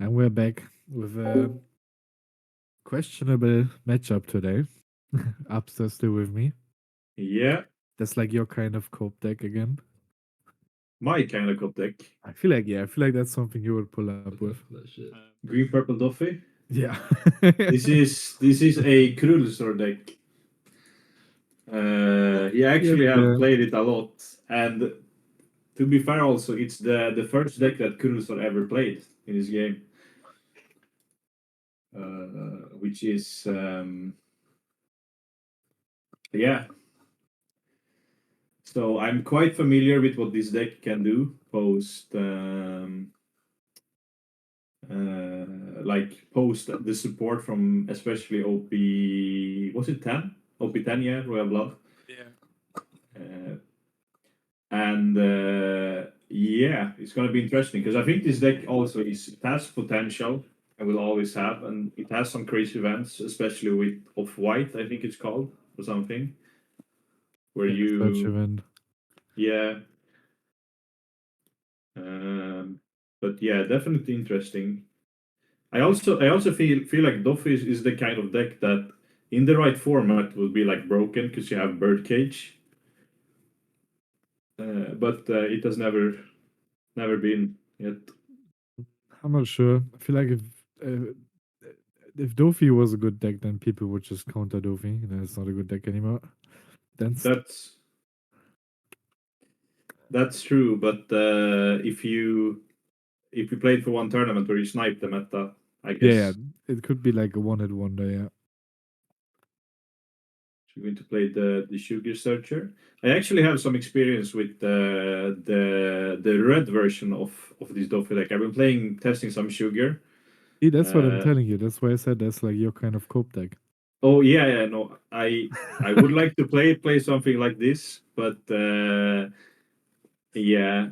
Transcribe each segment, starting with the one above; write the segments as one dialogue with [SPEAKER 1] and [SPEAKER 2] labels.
[SPEAKER 1] And we're back with a questionable matchup today. Upstairs still with me.
[SPEAKER 2] Yeah,
[SPEAKER 1] That's like your kind of cope deck again.
[SPEAKER 2] my kind of cup deck.
[SPEAKER 1] I feel like that's something you would pull up with.
[SPEAKER 3] That shit.
[SPEAKER 2] Green purple Doffy.
[SPEAKER 1] Yeah.
[SPEAKER 2] This is a Krulsor deck. He
[SPEAKER 1] Yep,
[SPEAKER 2] actually have played it a lot, and to be fair, also it's the first deck that Krulsor ever played in his game, which is yeah. So I'm quite familiar with what this deck can do post like post the support from especially OP, was it 10? OP10, yeah, Royal Blood.
[SPEAKER 1] Yeah.
[SPEAKER 2] Uh, and yeah, it's gonna be interesting because I think this deck also it has potential and will always have, and it has some crazy events, especially with Off White, I think it's called or something, where
[SPEAKER 1] Yeah, search
[SPEAKER 2] you
[SPEAKER 1] event.
[SPEAKER 2] yeah. Um, but yeah, definitely interesting. I also feel like Doffy is the kind of deck that in the right format will be like broken because you have Birdcage, but it has never been yet.
[SPEAKER 1] I'm not sure. I feel like if Doffy was a good deck, then people would just counter Doffy, and then it's not a good deck anymore. Then
[SPEAKER 2] That's that's true, but if you played for one tournament where you sniped the meta, I
[SPEAKER 1] yeah,
[SPEAKER 2] guess
[SPEAKER 1] it could be like a one-hit wonder. Yeah.
[SPEAKER 2] you're going to play the Sugar Searcher. I actually have some experience with the red version of this Doffy deck. I've been playing testing some Sugar.
[SPEAKER 1] See, that's what I'm
[SPEAKER 2] Uh,
[SPEAKER 1] telling you. That's why I said that's like your kind of cope deck.
[SPEAKER 2] Oh yeah, yeah, no. I would like to play something like this, but yeah,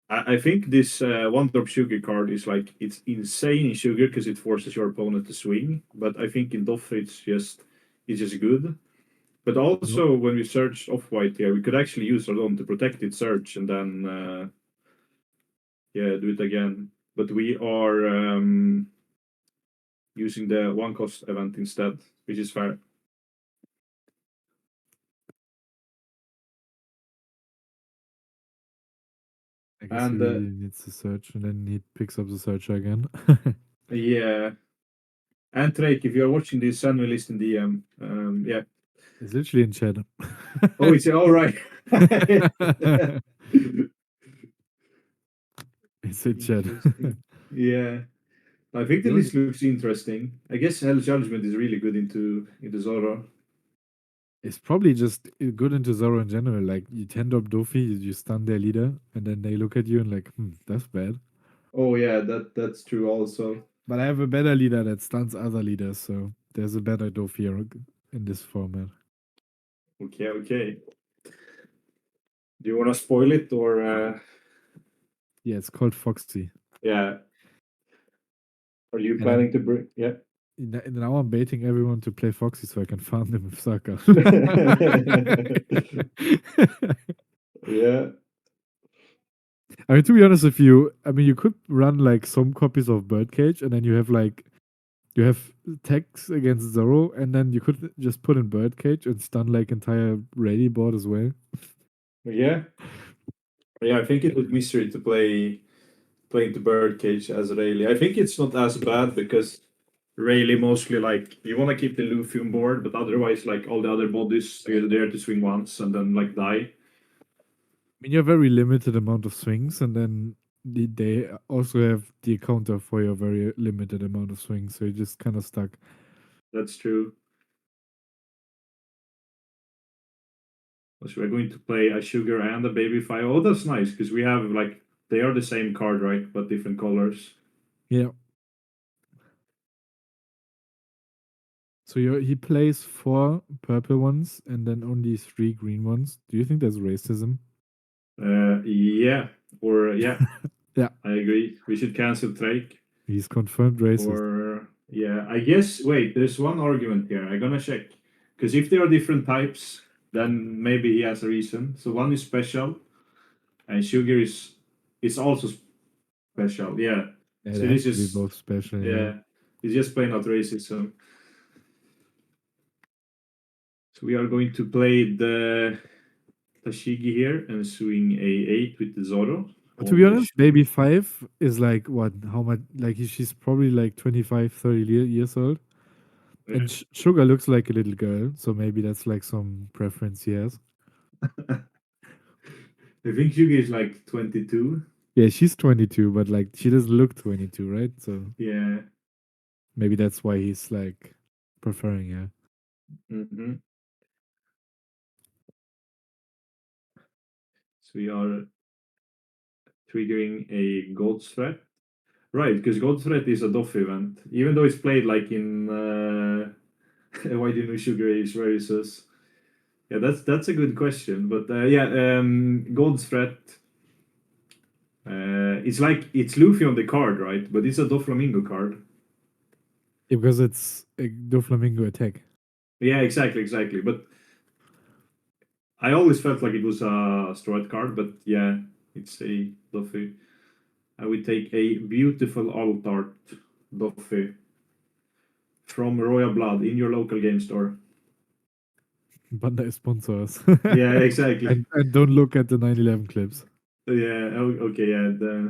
[SPEAKER 2] I think this one drop sugar card is like it's insane in sugar because it forces your opponent to swing. But I think in Doff it's just good. But
[SPEAKER 1] No.
[SPEAKER 2] also when we search off white here, we could actually use our own to protect its search and then yeah do it again. But we are using the one cost event instead, which is fair.
[SPEAKER 1] I guess he
[SPEAKER 2] And
[SPEAKER 1] really needs to search, and then he picks up the searcher again.
[SPEAKER 2] yeah. And Traich, if you are watching this, send me a list in DM. Yeah.
[SPEAKER 1] It's literally in chat.
[SPEAKER 2] Oh, it's all right.
[SPEAKER 1] It's in chat.
[SPEAKER 2] Interesting. Yeah. I think the
[SPEAKER 1] You know,
[SPEAKER 2] list looks interesting. I guess Hell Judgment is really good into Zoro.
[SPEAKER 1] it's probably just good into Zoro in general. Like you tend up Doffy, you stun their leader, and then they look at you and like, that's bad.
[SPEAKER 2] Oh yeah, that's true also.
[SPEAKER 1] But I have a better leader that stuns other leaders, so there's a better Doffy in this format.
[SPEAKER 2] Okay, okay. Do you want to spoil it or
[SPEAKER 1] Yeah, it's called Foxy.
[SPEAKER 2] yeah? Are you
[SPEAKER 1] And I'm
[SPEAKER 2] planning to bring? Yeah.
[SPEAKER 1] now I'm baiting everyone to play Foxy so I can farm them with Circle.
[SPEAKER 2] Yeah.
[SPEAKER 1] I mean, to be honest with you, I mean, you could run like some copies of Birdcage, and then you have tags against Zoro, and then you could just put in Birdcage and stun like entire Rally board as well.
[SPEAKER 2] Yeah. Yeah. I think it would mystery to play into Birdcage as Rayleigh. I think it's not as bad because Rayleigh mostly like you want to keep the Luffy on board, but otherwise like all the other bodies are there to swing once and then like die.
[SPEAKER 1] I mean, you have very limited amount of swings, and then they also have the counter for your very limited amount of swings, so you're just kind of stuck.
[SPEAKER 2] That's true. So we're going to play a sugar and a baby fire. Oh, that's nice because we have like they are the same card, right? But different colors.
[SPEAKER 1] Yeah. So he plays 4 purple ones and then only 3 green ones. Do you think that's racism?
[SPEAKER 2] Yeah, or yeah,
[SPEAKER 1] Yeah,
[SPEAKER 2] I agree. We should cancel Traich.
[SPEAKER 1] he's confirmed racist.
[SPEAKER 2] Or yeah, I guess. Wait, there's one argument here. I'm gonna check because if there are different types, then maybe he has a reason. So one is special, and sugar is also special. Yeah.
[SPEAKER 1] Yeah,
[SPEAKER 2] So
[SPEAKER 1] it has
[SPEAKER 2] this
[SPEAKER 1] to be
[SPEAKER 2] is
[SPEAKER 1] both special. Yeah.
[SPEAKER 2] yeah, it's just plain out racism. So we are going to play the Tashigi here and swing a8 with the Zoro
[SPEAKER 1] To be
[SPEAKER 2] on the
[SPEAKER 1] honest, baby
[SPEAKER 2] shoe.
[SPEAKER 1] 5 is like what? How much? Like she's probably like 25, 30 years old. And
[SPEAKER 2] Yeah.
[SPEAKER 1] Sugar looks like a little girl, so maybe that's like some preference he has.
[SPEAKER 2] I think Yugi is like 22.
[SPEAKER 1] Yeah, she's 22, but like she doesn't look 22, right? So
[SPEAKER 2] Yeah.
[SPEAKER 1] maybe that's why he's like preferring her.
[SPEAKER 2] Hmm. So we are triggering a gold threat. Right, because gold threat is a Doffy event. Even though it's played like in Why do you know Sugar is very sus? Yeah, that's a good question. But yeah, gold threat. It's like it's Luffy on the card, right? But it's a Doflamingo card.
[SPEAKER 1] Yeah, because it's a Doflamingo attack.
[SPEAKER 2] Yeah, exactly. But I always felt like it was a Strut card, but yeah, it's a Doffy. I would take a beautiful alt art Doffy from Royal Blood in your local game store.
[SPEAKER 1] Bandai sponsors.
[SPEAKER 2] Yeah, exactly.
[SPEAKER 1] And don't look at the 9/11 clips.
[SPEAKER 2] Yeah, okay, yeah.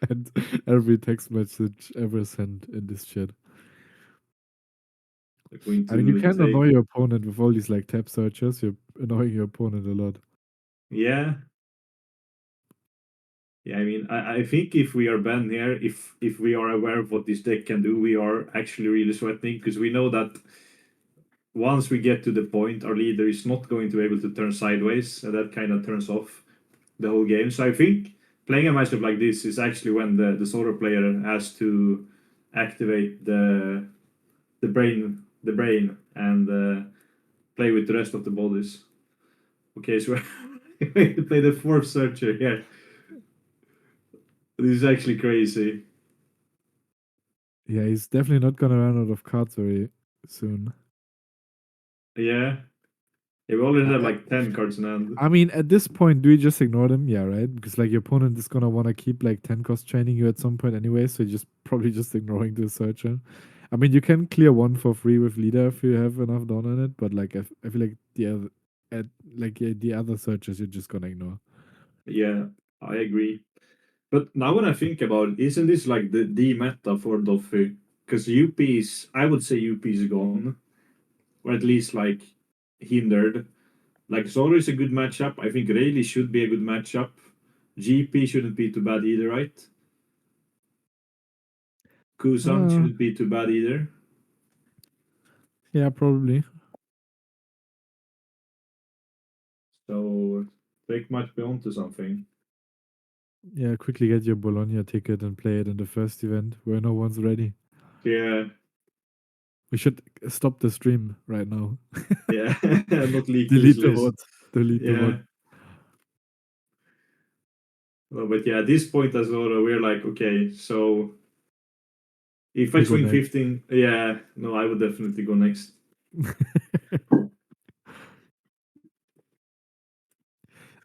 [SPEAKER 1] And every text message ever sent in this chat.
[SPEAKER 2] I'm going
[SPEAKER 1] I mean, you
[SPEAKER 2] to
[SPEAKER 1] can annoy
[SPEAKER 2] take.
[SPEAKER 1] your opponent with all these like tab searches. You're annoying your opponent a lot.
[SPEAKER 2] Yeah, yeah. I mean, I think if we are banned here, if we are aware of what this deck can do, we are actually really sweating because we know that once we get to the point, our leader is not going to be able to turn sideways, and that kind of turns off the whole game. So I think playing a matchup like this is actually when the Zoro player has to activate the brain and play with the rest of the bodies. Okay, so we're going to play the fourth searcher here. This is actually crazy.
[SPEAKER 1] Yeah, he's definitely not gonna run out of cards very soon.
[SPEAKER 2] Yeah. Yeah, we already have
[SPEAKER 1] I,
[SPEAKER 2] like 10 cards in hand.
[SPEAKER 1] I mean, at this point, do you just ignore them? Yeah, right? Because like your opponent is gonna wanna keep like 10 cost training you at some point anyway, so you're just probably just ignoring the searcher. I mean, you can clear one for free with leader if you have enough down on it, but like I feel like the other at like yeah, the other searchers you're just gonna ignore.
[SPEAKER 2] Yeah, I agree. But now when I think about it, isn't this like the meta for Doffy? Because UP is, I would say UP is gone, or at least like hindered. Like Zoro is a good matchup. I think Rayleigh should be a good matchup. GP shouldn't be too bad either, right? Kusan
[SPEAKER 1] Uh,
[SPEAKER 2] shouldn't be too bad either.
[SPEAKER 1] yeah, probably.
[SPEAKER 2] So Drake might be onto something.
[SPEAKER 1] Yeah, quickly get your Bologna ticket and play it in the first event where no one's ready.
[SPEAKER 2] Yeah,
[SPEAKER 1] We should stop the stream right now.
[SPEAKER 2] yeah. Not leak this
[SPEAKER 1] Delete the
[SPEAKER 2] list.
[SPEAKER 1] bot. Delete the bot.
[SPEAKER 2] Yeah. No, but yeah, at this point as well, we're like, okay, so if I
[SPEAKER 1] You go
[SPEAKER 2] swing
[SPEAKER 1] next.
[SPEAKER 2] 15, yeah, no, I would definitely go next.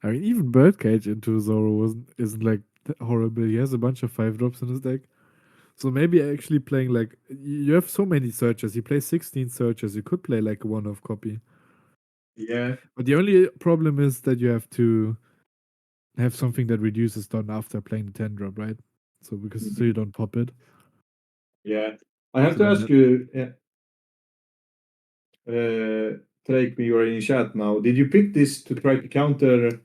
[SPEAKER 1] I mean, even Birdcage into Zoro isn't like horrible. He has a bunch of 5 drops in his deck. So maybe actually playing like you have so many searchers. You play 16 searchers. You could play like a one-off copy.
[SPEAKER 2] Yeah.
[SPEAKER 1] But the only problem is that you have to have something that reduces down after playing the 10 drop, right? So because so
[SPEAKER 2] Mhm.
[SPEAKER 1] you don't pop it.
[SPEAKER 2] Yeah. I have
[SPEAKER 1] So
[SPEAKER 2] to
[SPEAKER 1] then
[SPEAKER 2] ask
[SPEAKER 1] that
[SPEAKER 2] you, Traich, me, you are in chat now. Did you pick this to try to counter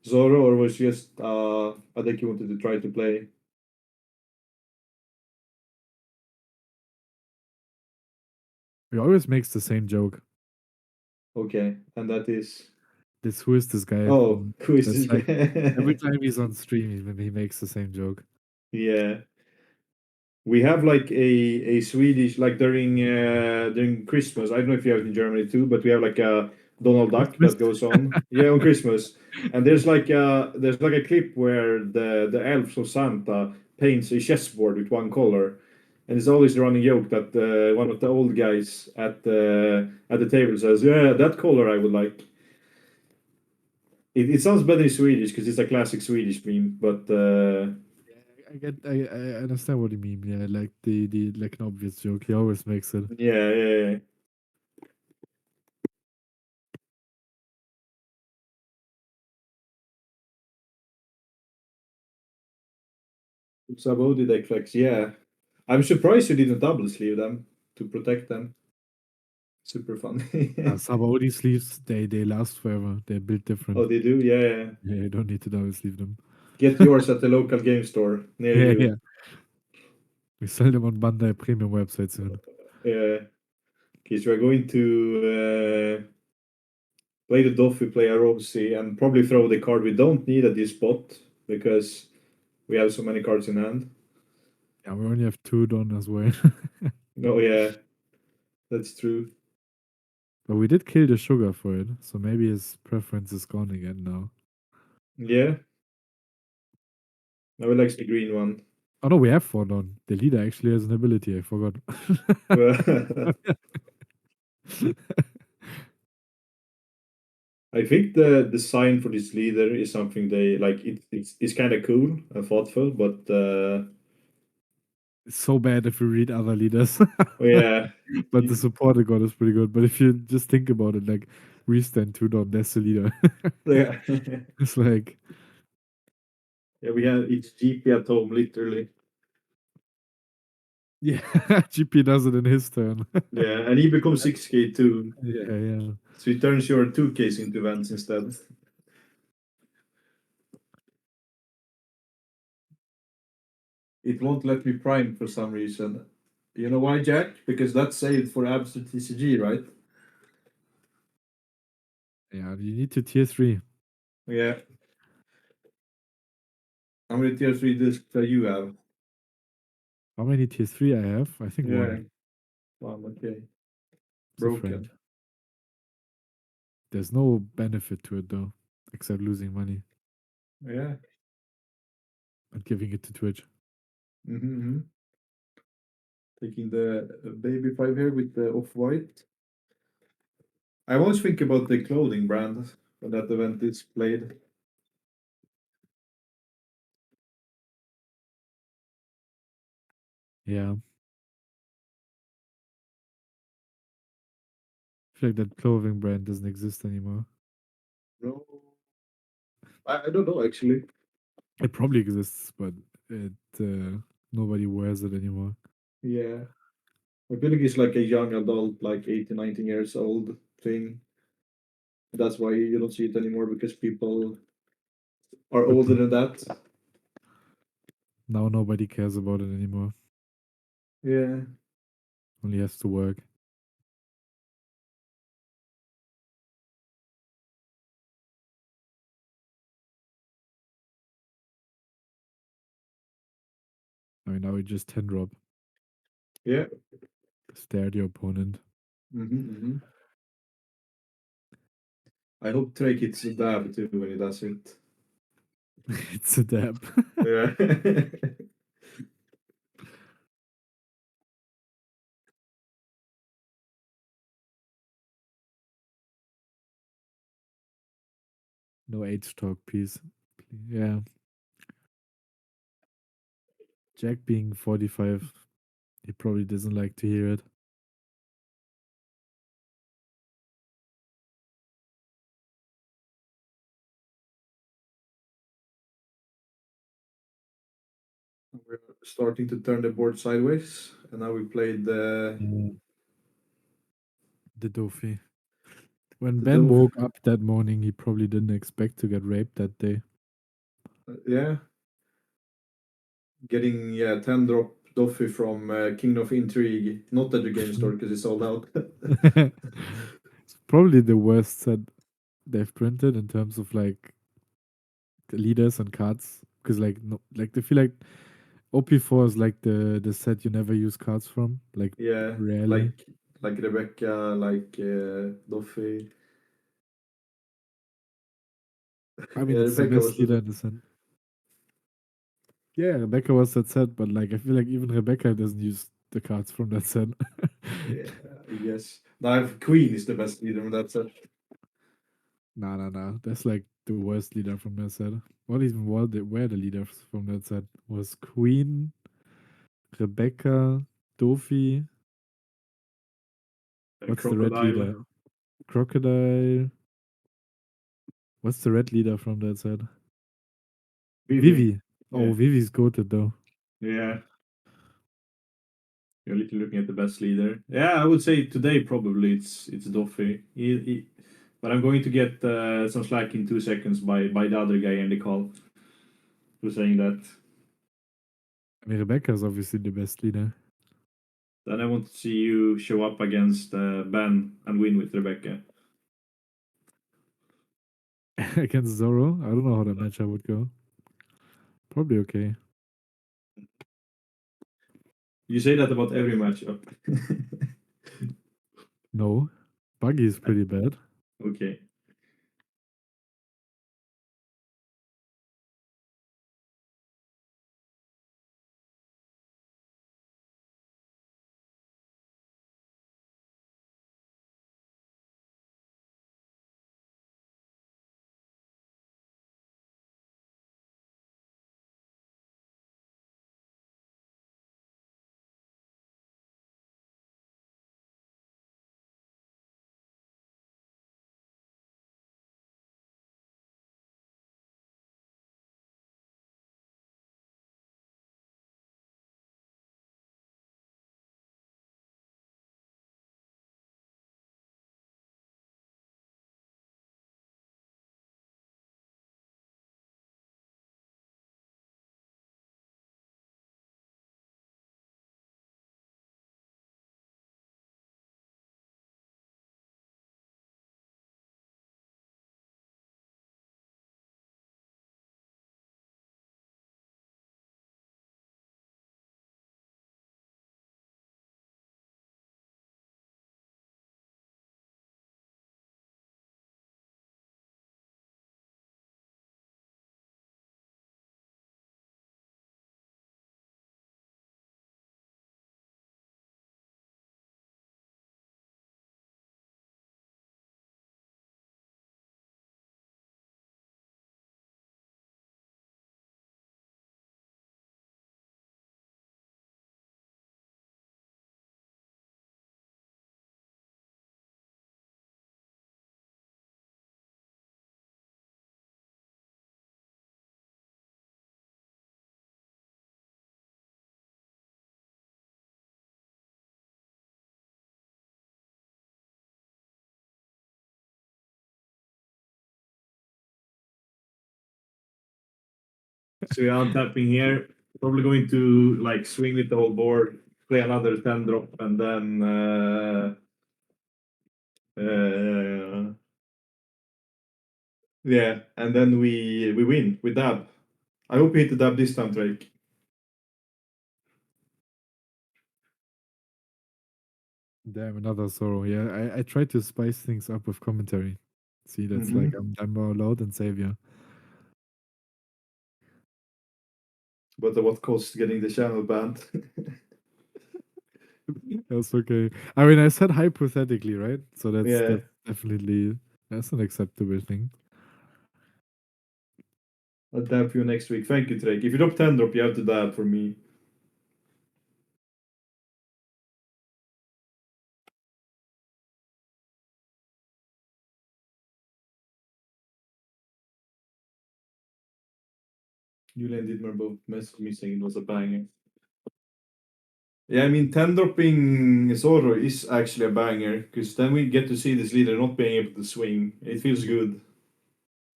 [SPEAKER 2] Zoro, or was just a deck you wanted to try to play?
[SPEAKER 1] he always makes the same joke.
[SPEAKER 2] Okay, and that is.
[SPEAKER 1] This who is this guy?
[SPEAKER 2] Oh,
[SPEAKER 1] And
[SPEAKER 2] who is
[SPEAKER 1] that's
[SPEAKER 2] this
[SPEAKER 1] like every
[SPEAKER 2] guy?
[SPEAKER 1] time he's on stream, he makes the same joke.
[SPEAKER 2] Yeah. We have like a Swedish like during Christmas. I don't know if you have it in Germany too, but we have like a Donald Duck
[SPEAKER 1] Christmas.
[SPEAKER 2] that goes on. Yeah, on Christmas. And there's like a clip where the elves of Santa paints a chessboard with one color. And it's always the running joke that one of the old guys at the table says, "Yeah, that color I would like." It sounds better in Swedish because it's a classic Swedish meme, but
[SPEAKER 1] I understand what you mean. Yeah, like the like an obvious joke. He always makes it.
[SPEAKER 2] Yeah, yeah, yeah. Sabodi deck flex, yeah. I'm surprised you didn't double sleeve them to protect them. Super fun.
[SPEAKER 1] Sabaody sleeves, they last forever. They're built
[SPEAKER 2] Oh,
[SPEAKER 1] different.
[SPEAKER 2] they do? Yeah, yeah.
[SPEAKER 1] Yeah, you don't need to double sleeve them.
[SPEAKER 2] Get yours at the local game store near
[SPEAKER 1] Yeah, yeah.
[SPEAKER 2] you.
[SPEAKER 1] We sell them on Bandai Premium website soon.
[SPEAKER 2] Yeah. Okay, so we're going to play the Doffy, play a Rosie, and probably throw the card we don't need at this spot because we have so many cards in hand.
[SPEAKER 1] Yeah, we only have two done as well.
[SPEAKER 2] Oh, yeah, that's true.
[SPEAKER 1] But we did kill the sugar for it, so maybe his preference is gone again now.
[SPEAKER 2] Yeah, I would like the green one.
[SPEAKER 1] Oh no, we have four done. The leader actually has an ability, I forgot.
[SPEAKER 2] Well, I think the design for this leader is something they like. It's kind of cool and thoughtful, but
[SPEAKER 1] It's so bad if you read other leaders.
[SPEAKER 2] oh, yeah,
[SPEAKER 1] But the supporter god is pretty good. But if you just think about it, like restand two down, that's the leader.
[SPEAKER 2] yeah,
[SPEAKER 1] It's like,
[SPEAKER 2] yeah. We have it's GP at home, literally.
[SPEAKER 1] yeah, GP does it in his turn.
[SPEAKER 2] Yeah, and he becomes 6K too,
[SPEAKER 1] Yeah, yeah.
[SPEAKER 2] so he turns your 2Ks into events instead. It won't let me prime for some reason. You know why, Jack? Because that's saved for absolute TCG, right?
[SPEAKER 1] Yeah, you need to tier three.
[SPEAKER 2] Yeah. How many tier 3 discs do you have?
[SPEAKER 1] How many tier three I have? I think
[SPEAKER 2] Yeah.
[SPEAKER 1] one.
[SPEAKER 2] One, okay.
[SPEAKER 1] It's a friend.
[SPEAKER 2] Broken.
[SPEAKER 1] There's no benefit to it though, except losing money
[SPEAKER 2] Yeah.
[SPEAKER 1] and giving it to Twitch.
[SPEAKER 2] Mm-hmm. Taking the baby 5 here with the off-white. I always think about the clothing brand when that event is played.
[SPEAKER 1] Yeah. I feel like that clothing brand doesn't exist anymore.
[SPEAKER 2] No, I don't know actually.
[SPEAKER 1] It probably exists, but it nobody wears it anymore.
[SPEAKER 2] Yeah. I feel like it's like a young adult, like 18, 19 years old thing. That's why you don't see it anymore because people are older
[SPEAKER 1] But
[SPEAKER 2] than that.
[SPEAKER 1] now nobody cares about it anymore.
[SPEAKER 2] Yeah.
[SPEAKER 1] Only has to work. I mean, now we just 10 drop.
[SPEAKER 2] Yeah.
[SPEAKER 1] Stare at your opponent.
[SPEAKER 2] Mm-hmm. I hope Traich hits a dab too when he does it.
[SPEAKER 1] It's a dab.
[SPEAKER 2] Yeah.
[SPEAKER 1] No age talk, please. Yeah. Jack being 45, he probably doesn't like to hear it.
[SPEAKER 2] We're starting to turn the board sideways, and now we played
[SPEAKER 1] Mm. The Doffy. When
[SPEAKER 2] the
[SPEAKER 1] Ben
[SPEAKER 2] Dove.
[SPEAKER 1] woke up that morning, he probably didn't expect to get raped that day.
[SPEAKER 2] Yeah, getting 10 drop Doffy from King of Intrigue, not at the game store because it's sold out.
[SPEAKER 1] It's probably the worst set they've printed in terms of like the leaders and cards. Because like no, like they feel like OP4 is like the set you never use cards from. Like
[SPEAKER 2] Yeah,
[SPEAKER 1] rarely.
[SPEAKER 2] like Rebecca, like Doffy.
[SPEAKER 1] I mean,
[SPEAKER 2] Yeah,
[SPEAKER 1] it's the
[SPEAKER 2] Rebecca
[SPEAKER 1] best
[SPEAKER 2] was
[SPEAKER 1] leader in the set. Yeah, Rebecca was that set, but like I feel like even Rebecca doesn't use the cards from that set.
[SPEAKER 2] yeah, I guess. Now Queen is the best leader in that set.
[SPEAKER 1] Nah, nah, nah. That's like the worst leader from that set. what even were the leaders from that set? Was Queen, Rebecca, Doffy. What's the red
[SPEAKER 2] Crocodile,
[SPEAKER 1] leader? Crocodile. What's the red leader from that set?
[SPEAKER 2] Vivi.
[SPEAKER 1] Vivi.
[SPEAKER 2] Yeah,
[SPEAKER 1] Oh, Vivi's goated though.
[SPEAKER 2] yeah. You're literally looking at the best leader. Yeah, I would say today probably it's Doffy. But I'm going to get some slack in 2 seconds by the other guy in the call who's saying that.
[SPEAKER 1] I mean, Rebecca is obviously the best leader.
[SPEAKER 2] Then I want to see you show up against Ben and win with Rebecca.
[SPEAKER 1] Against Zoro. I don't know how that matchup would go. Probably okay.
[SPEAKER 2] You say that about every matchup.
[SPEAKER 1] No. Buggy is pretty bad.
[SPEAKER 2] Okay. So yeah, I'm tapping here. Probably going to like swing with the whole board, play another 10 drop, and then uh, yeah, and then we win with dab. I hope you hit the dab this time, Traich.
[SPEAKER 1] Damn, another Zoro. Yeah, I tried to spice things up with commentary. See, that's like
[SPEAKER 2] Mm-hmm.
[SPEAKER 1] I'm more loud and savior.
[SPEAKER 2] But at what cost getting the channel banned?
[SPEAKER 1] That's okay. I mean, I said hypothetically, right? So
[SPEAKER 2] Yeah,
[SPEAKER 1] that's definitely that's an acceptable thing.
[SPEAKER 2] I'll dab for you next week. Thank you, Traich. If you drop 10 drop, you have to dab for me. Julian Dietmar both messaged me saying it was a banger. Yeah, I mean, 10 dropping Zoro is actually a banger because then we get to see this leader not being able to swing. It feels good.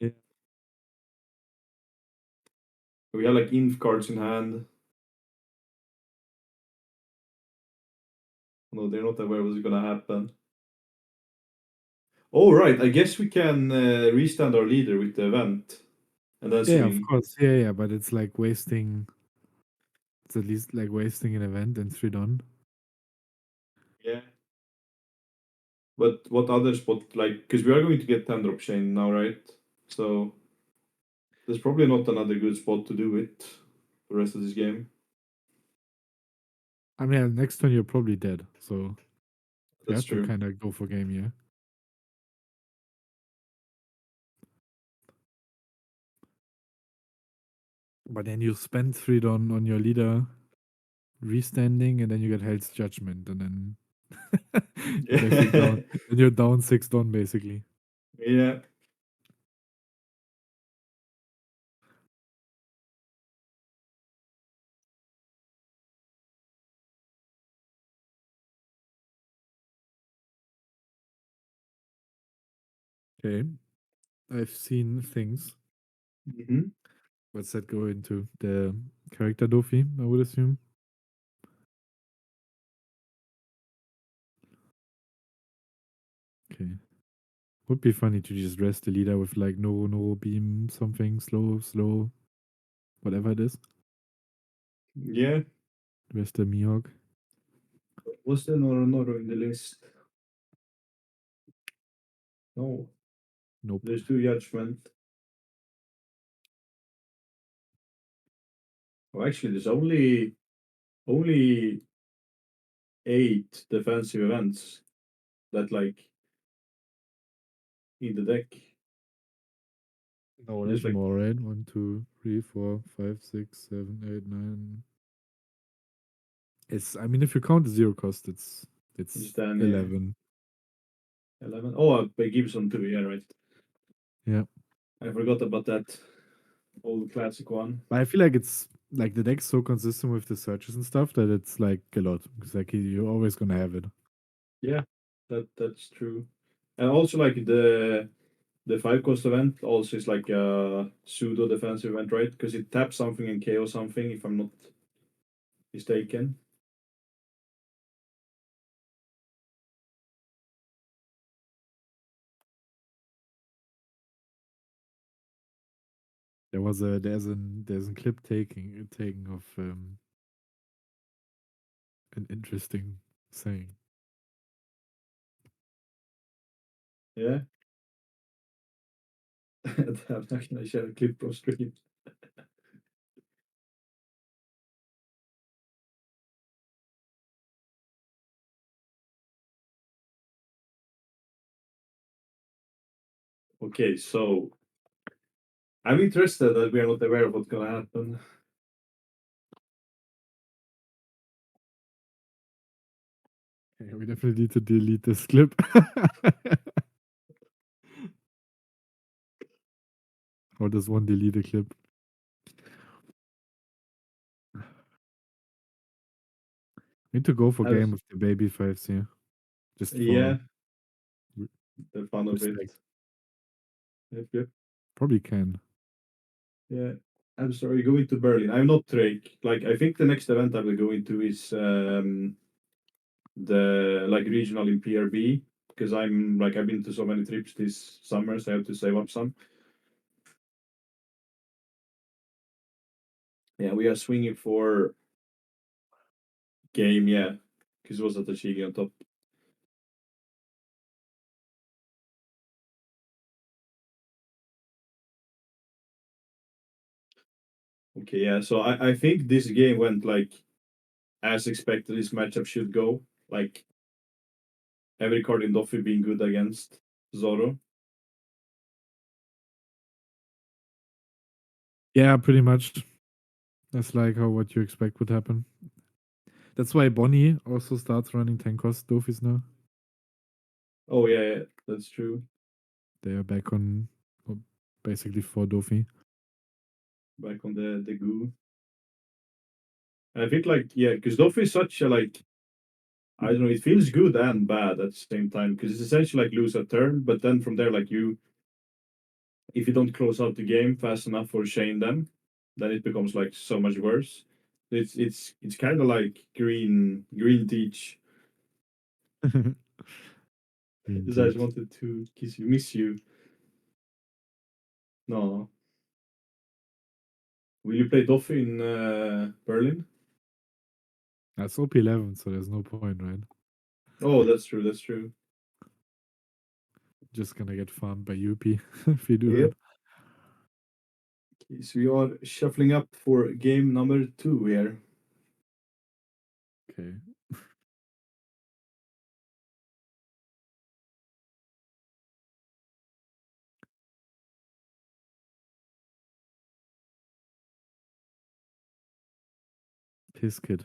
[SPEAKER 1] Yeah.
[SPEAKER 2] We have like inf cards in hand. No, they're not aware what's gonna happen. Oh, right. I guess we can restand our leader with the event and then
[SPEAKER 1] Yeah, of
[SPEAKER 2] swing.
[SPEAKER 1] course. Yeah, yeah, but it's like wasting. It's at least like wasting an event and 3 done.
[SPEAKER 2] Yeah. But what other spot, like, because we are going to get 10 drop chain now, right? So there's probably not another good spot to do it the rest of this game.
[SPEAKER 1] I mean, next turn you're probably dead, so you
[SPEAKER 2] That's
[SPEAKER 1] have to
[SPEAKER 2] true.
[SPEAKER 1] kind of go for game here. But then you spend 3 Don on your leader restanding, and then you get Hell's Judgment, and then you're basically down. Then you're down 6 Don basically.
[SPEAKER 2] Yeah.
[SPEAKER 1] Okay, I've seen things.
[SPEAKER 2] Hmm.
[SPEAKER 1] What's that go into? The character Doffy, I would assume. Okay. Would be funny to just rest the leader with like no beam something slow, whatever it is.
[SPEAKER 2] Yeah.
[SPEAKER 1] Rest the Mihawk.
[SPEAKER 2] Was there Noro in the list? No.
[SPEAKER 1] Nope.
[SPEAKER 2] There's two judgment. Oh, actually, there's only 8 defensive events that like in the deck.
[SPEAKER 1] No,
[SPEAKER 2] There's
[SPEAKER 1] there's
[SPEAKER 2] like
[SPEAKER 1] more, right? 1, 2, 3, 4, 5, 6, 7, 8, 9. It's. I mean, if you count the zero cost, it's
[SPEAKER 2] just then
[SPEAKER 1] 11.
[SPEAKER 2] 11. Oh, by Gibson too. Yeah, right.
[SPEAKER 1] Yeah,
[SPEAKER 2] I forgot about that old classic one.
[SPEAKER 1] but I feel like it's like the deck's so consistent with the searches and stuff that it's like a lot. Because like you're always gonna have it.
[SPEAKER 2] Yeah, that's true. And also like the 5 cost event also is like a pseudo defensive event, right? Because it taps something and KO something, if I'm not mistaken.
[SPEAKER 1] There's a clip taking of an interesting saying.
[SPEAKER 2] Yeah. I'm not gonna share a clip pro stream. Okay, so I'm interested that we are not aware of what's gonna happen.
[SPEAKER 1] Yeah, we definitely need to delete this clip. Or does one delete a clip? Need to go for
[SPEAKER 2] I was,
[SPEAKER 1] game with the baby fives here. Just for
[SPEAKER 2] yeah,
[SPEAKER 1] re-
[SPEAKER 2] the fun of it.
[SPEAKER 1] respect.
[SPEAKER 2] Yep, yep.
[SPEAKER 1] Probably can.
[SPEAKER 2] Yeah. I'm sorry, going to Berlin. I'm not Traich. Like I think the next event I will go into is the like regional in PRB because I'm like I've been to so many trips this summer, so I have to save up some. Yeah, we are swinging for game, yeah, because it was at the Chigi on top. Okay, yeah. So I think this game went like as expected. This matchup should go like every card in Doffy being good against Zoro.
[SPEAKER 1] Yeah, pretty much. That's like how what you expect would happen. That's why Bonnie also starts running 10 cost Dofis now.
[SPEAKER 2] Oh yeah, yeah, that's true.
[SPEAKER 1] They are back on basically for Dofi.
[SPEAKER 2] Back on the goo. I think like yeah, because Doffy is such a like I don't know. It feels good and bad at the same time because it's essentially like lose a turn, but then from there like you if you don't close out the game fast enough for chain them, then it becomes like so much worse. It's kind of like green teach.
[SPEAKER 1] Green
[SPEAKER 2] Because I just
[SPEAKER 1] teach.
[SPEAKER 2] wanted to kiss you, miss you. No, will you play Doffy in Berlin?
[SPEAKER 1] That's OP11, so there's no point, right?
[SPEAKER 2] Oh, that's true. That's true.
[SPEAKER 1] Just gonna get farmed by UP if you do
[SPEAKER 2] Yep.
[SPEAKER 1] that.
[SPEAKER 2] Okay, so we are shuffling up for game number 2 here.
[SPEAKER 1] Okay. his kid.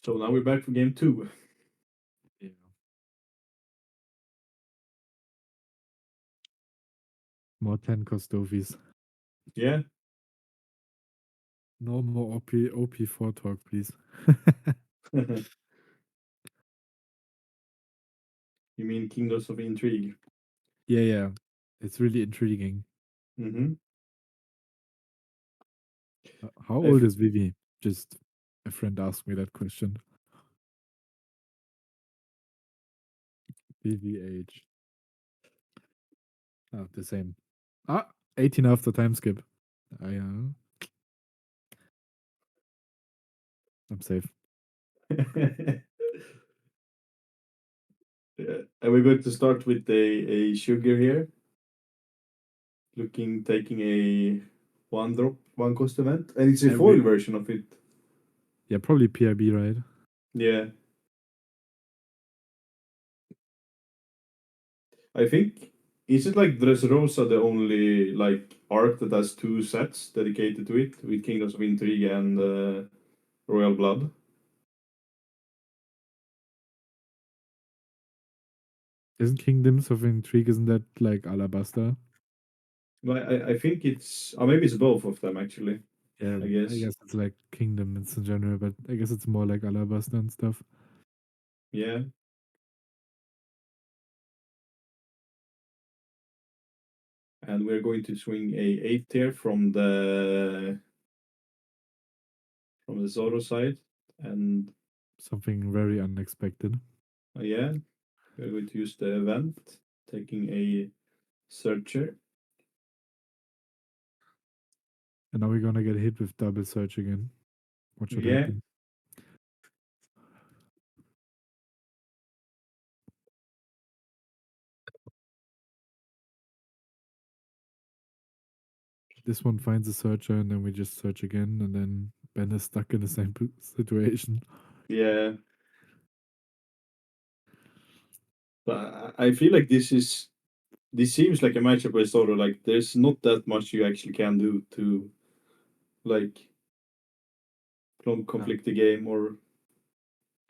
[SPEAKER 2] So now we're back for game two.
[SPEAKER 1] Yeah. More 10 cost Doffys.
[SPEAKER 2] Yeah.
[SPEAKER 1] No more OP4 talk, please.
[SPEAKER 2] You mean Kingdoms of Intrigue?
[SPEAKER 1] Yeah, yeah. It's really intriguing.
[SPEAKER 2] Mm-hmm.
[SPEAKER 1] How old is Vivi? Just a friend asked me that question. Vivi age. Oh, the same. Ah, 18 after time skip. I'm safe.
[SPEAKER 2] Yeah. And we're going to start with a sugar here. Taking a one drop, one cost event. And it's a
[SPEAKER 1] And we,
[SPEAKER 2] foil version of it.
[SPEAKER 1] yeah, probably PIB, right?
[SPEAKER 2] Yeah. I think is it like Dressrosa the only like arc that has two sets dedicated to it with Kingdoms of Intrigue and Royal Blood?
[SPEAKER 1] Isn't Kingdoms of Intrigue, isn't that like Alabasta?
[SPEAKER 2] Well, I think it's maybe it's both of them actually.
[SPEAKER 1] Yeah,
[SPEAKER 2] I
[SPEAKER 1] I
[SPEAKER 2] guess.
[SPEAKER 1] guess it's like Kingdoms in general, but I guess it's more like Alabasta and stuff.
[SPEAKER 2] Yeah. And we're going to swing a 8 here from the Zoro side. And
[SPEAKER 1] Something very unexpected.
[SPEAKER 2] yeah, we're going to use the event, taking a searcher.
[SPEAKER 1] And now we're gonna get hit with double search again. What should
[SPEAKER 2] Yeah.
[SPEAKER 1] happen? This one finds a searcher, and then we just search again, and then Ben is stuck in the same situation.
[SPEAKER 2] Yeah. But I feel like this seems like a matchup where sort of like there's not that much you actually can do to like
[SPEAKER 1] No.
[SPEAKER 2] conflict the game or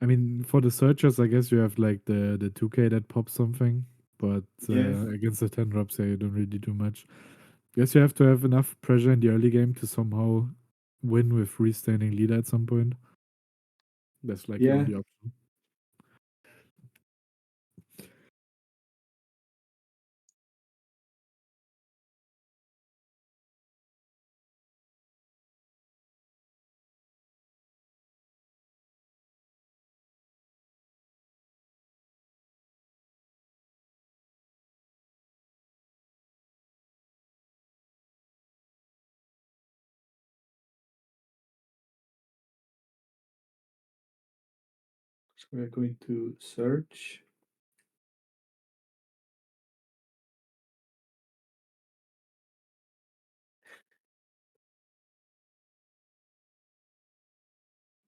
[SPEAKER 1] I mean, for the searchers, I guess you have like the 2K that pops something, but
[SPEAKER 2] yeah.
[SPEAKER 1] against the 10 drops, yeah, you don't really do much. Guess you have to have enough pressure in the early game to somehow win with freestanding leader at some point. That's like the
[SPEAKER 2] Yeah.
[SPEAKER 1] only option.
[SPEAKER 2] So we're going to search.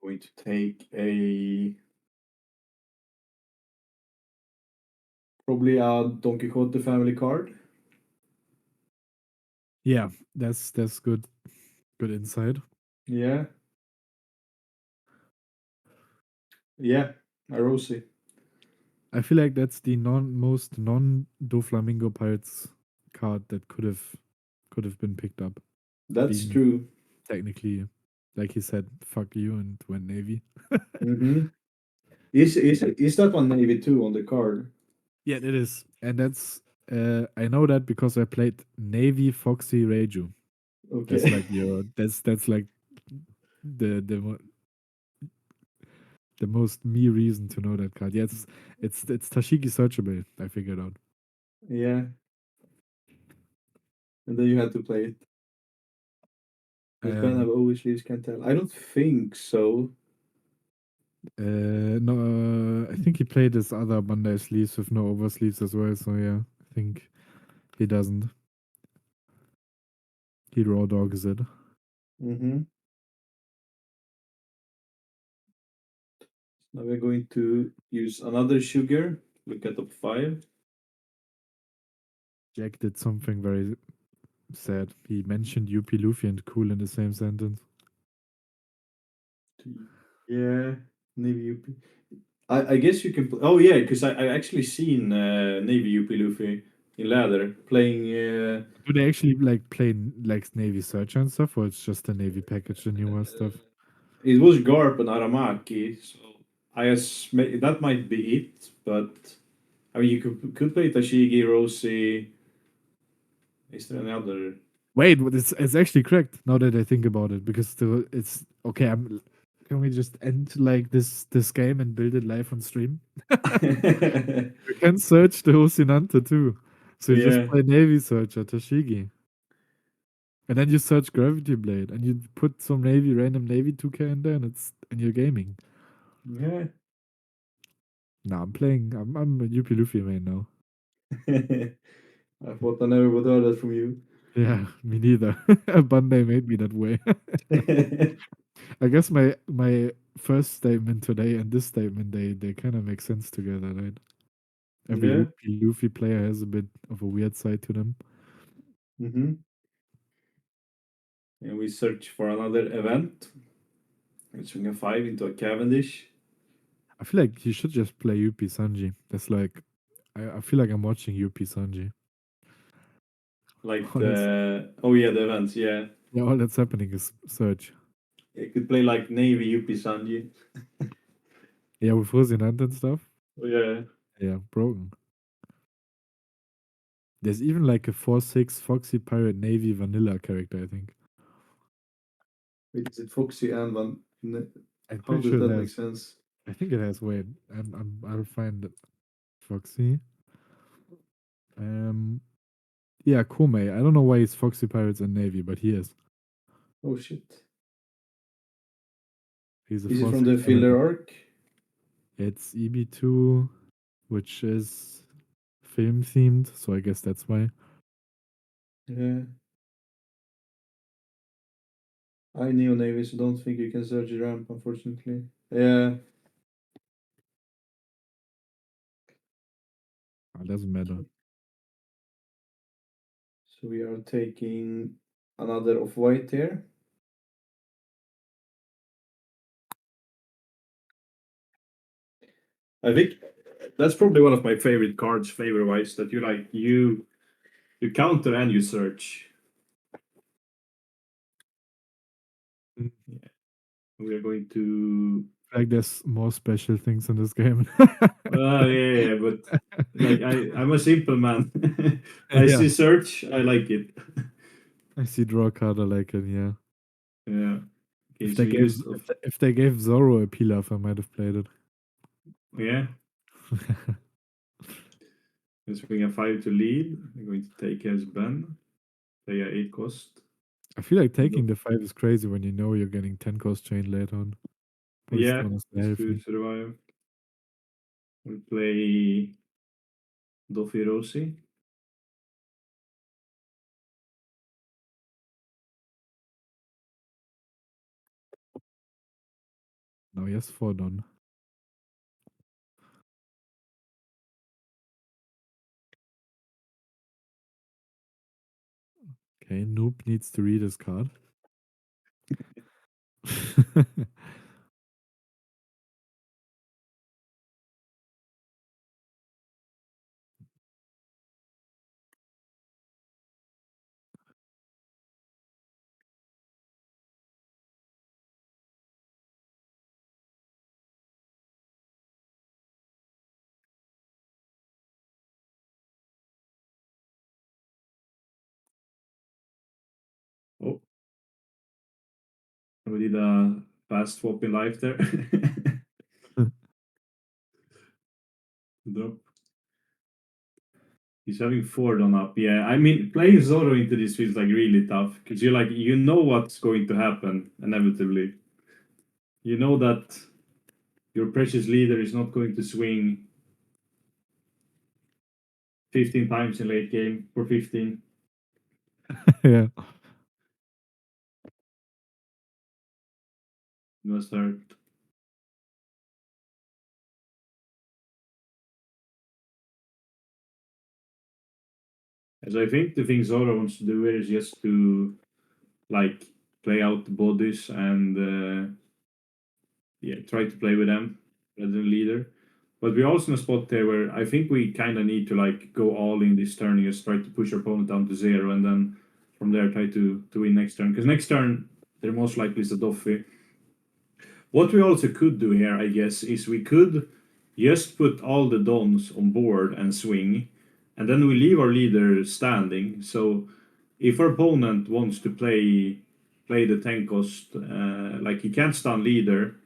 [SPEAKER 2] Going to take a probably a Don Quixote family card.
[SPEAKER 1] Yeah, that's good insight.
[SPEAKER 2] Yeah. Yeah. A Rosie.
[SPEAKER 1] I feel like that's the most non Doflamingo Pirates card that could have been picked up.
[SPEAKER 2] That's
[SPEAKER 1] Being
[SPEAKER 2] true.
[SPEAKER 1] technically, like he said, fuck you and went Navy.
[SPEAKER 2] Mm-hmm. Is that one Navy 2 on the card?
[SPEAKER 1] Yeah, it is, and that's I know that because I played Navy Foxy Reiju. That's
[SPEAKER 2] Okay.
[SPEAKER 1] like your that's like the the most me reason to know that card. Yeah, it's Tashiki searchable. I figured out.
[SPEAKER 2] Yeah. and then you had to play it. Does Ben have always sleeves? Can't tell. I don't think so.
[SPEAKER 1] No, I think he played his other Monday sleeves with no oversleeves as well. So yeah, I think he doesn't. He raw dogs it.
[SPEAKER 2] Mm-hmm. Now we're going to use another sugar. Look at top 5.
[SPEAKER 1] Jack did something very sad. He mentioned UP Luffy and cool in the same sentence.
[SPEAKER 2] Yeah, Navy UP. I guess you can. Oh yeah, because I actually seen Navy UP Luffy in leather playing.
[SPEAKER 1] Do they actually like play like Navy Searcher and stuff, or it's just the Navy package, the newer stuff?
[SPEAKER 2] It was Garp and Aramaki, so that might be it. But I mean, you could play Tashigi, Rosie. Is there any other?
[SPEAKER 1] Wait, but it's actually correct now that I think about it because it's okay. Can we just end like this game and build it live on stream? We can search the Hosinante too. So you just
[SPEAKER 2] Yeah,
[SPEAKER 1] play Navy Searcher, Tashigi. And then you search Gravity Blade and you put some random Navy 2K in there and you're gaming.
[SPEAKER 2] yeah.
[SPEAKER 1] Nah, I'm a UP Luffy main now.
[SPEAKER 2] I thought I never would heard that from you.
[SPEAKER 1] Yeah, me neither. Bandai made me that way. I guess my first statement today and this statement they kind of make sense together, right? Every
[SPEAKER 2] Yeah.
[SPEAKER 1] UP Luffy player has a bit of a weird side to them.
[SPEAKER 2] Mm-hmm. And we search for another event. And swing a 5 into a Cavendish.
[SPEAKER 1] I feel like you should just play UP Sanji. That's like I feel like I'm watching UP Sanji.
[SPEAKER 2] Like
[SPEAKER 1] All that's
[SPEAKER 2] the. Oh, yeah, the events, yeah.
[SPEAKER 1] yeah, all that's happening is search.
[SPEAKER 2] You could play like Navy Yuppie Sanji.
[SPEAKER 1] Yeah, with Rosinante and stuff.
[SPEAKER 2] Oh, yeah.
[SPEAKER 1] Yeah, broken. There's even like a 4/6 Foxy Pirate Navy vanilla character, I think.
[SPEAKER 2] Wait, is it Foxy and Van.
[SPEAKER 1] I'm
[SPEAKER 2] How
[SPEAKER 1] pretty
[SPEAKER 2] does
[SPEAKER 1] sure
[SPEAKER 2] that
[SPEAKER 1] it
[SPEAKER 2] make
[SPEAKER 1] has.
[SPEAKER 2] sense?
[SPEAKER 1] I think it has. Wait, I'll find it. Foxy. Um, yeah, Kome. I don't know why he's Foxy Pirates and Navy, but he is.
[SPEAKER 2] Oh, shit.
[SPEAKER 1] He's a
[SPEAKER 2] Is it
[SPEAKER 1] four
[SPEAKER 2] from
[SPEAKER 1] six
[SPEAKER 2] the
[SPEAKER 1] pirate.
[SPEAKER 2] filler arc?
[SPEAKER 1] It's EB2, which is film themed, so I guess that's why.
[SPEAKER 2] Yeah. I Neo Navy, so don't think you can search the ramp, unfortunately. Yeah.
[SPEAKER 1] It doesn't matter.
[SPEAKER 2] So we are taking another of white here. I think that's probably one of my favorite cards, flavor wise, that you counter and you search.
[SPEAKER 1] Mm.
[SPEAKER 2] Yeah. We are going to.
[SPEAKER 1] Like there's more special things in this game.
[SPEAKER 2] Yeah, but like I'm a simple man. I
[SPEAKER 1] Yeah,
[SPEAKER 2] see search, I like it.
[SPEAKER 1] I see draw card. I like it. Yeah.
[SPEAKER 2] Yeah. Okay,
[SPEAKER 1] If
[SPEAKER 2] so
[SPEAKER 1] they
[SPEAKER 2] we
[SPEAKER 1] gave
[SPEAKER 2] used of.
[SPEAKER 1] if they gave Zoro a pilaf, I might have played it.
[SPEAKER 2] Yeah. Let's bring a 5 to lead. I'm going to take as Ben. Play a 8 cost.
[SPEAKER 1] I feel like taking
[SPEAKER 2] No.
[SPEAKER 1] the 5 is crazy when you know you're getting 10 cost chain later on. Probably
[SPEAKER 2] Yeah,
[SPEAKER 1] still honestly
[SPEAKER 2] just to
[SPEAKER 1] healthy.
[SPEAKER 2] survive. We play Doffy Rosie.
[SPEAKER 1] Now yes, 4 done. Okay, Noob needs to read his card.
[SPEAKER 2] Oh, we did a fast swap in life there. Drop. He's having 4 done up. Yeah, I mean, playing Zoro into this feels like really tough because you're like, you know what's going to happen inevitably. You know that your precious leader is not going to swing 15 times in late game for 15.
[SPEAKER 1] Yeah.
[SPEAKER 2] It must hurt. As I think the thing Zoro wants to do here is just to like play out the bodies and yeah, try to play with them rather than leader. But we're also in a spot there where I think we kind of need to like go all in this turn and just try to push our opponent down to 0, and then from there try to win next turn. Because next turn there most likely is a Doffy. What we also could do here, I guess, is we could just put all the dons on board and swing, and then we leave our leader standing. So if our opponent wants to play the 10 cost, like he can't stun leader,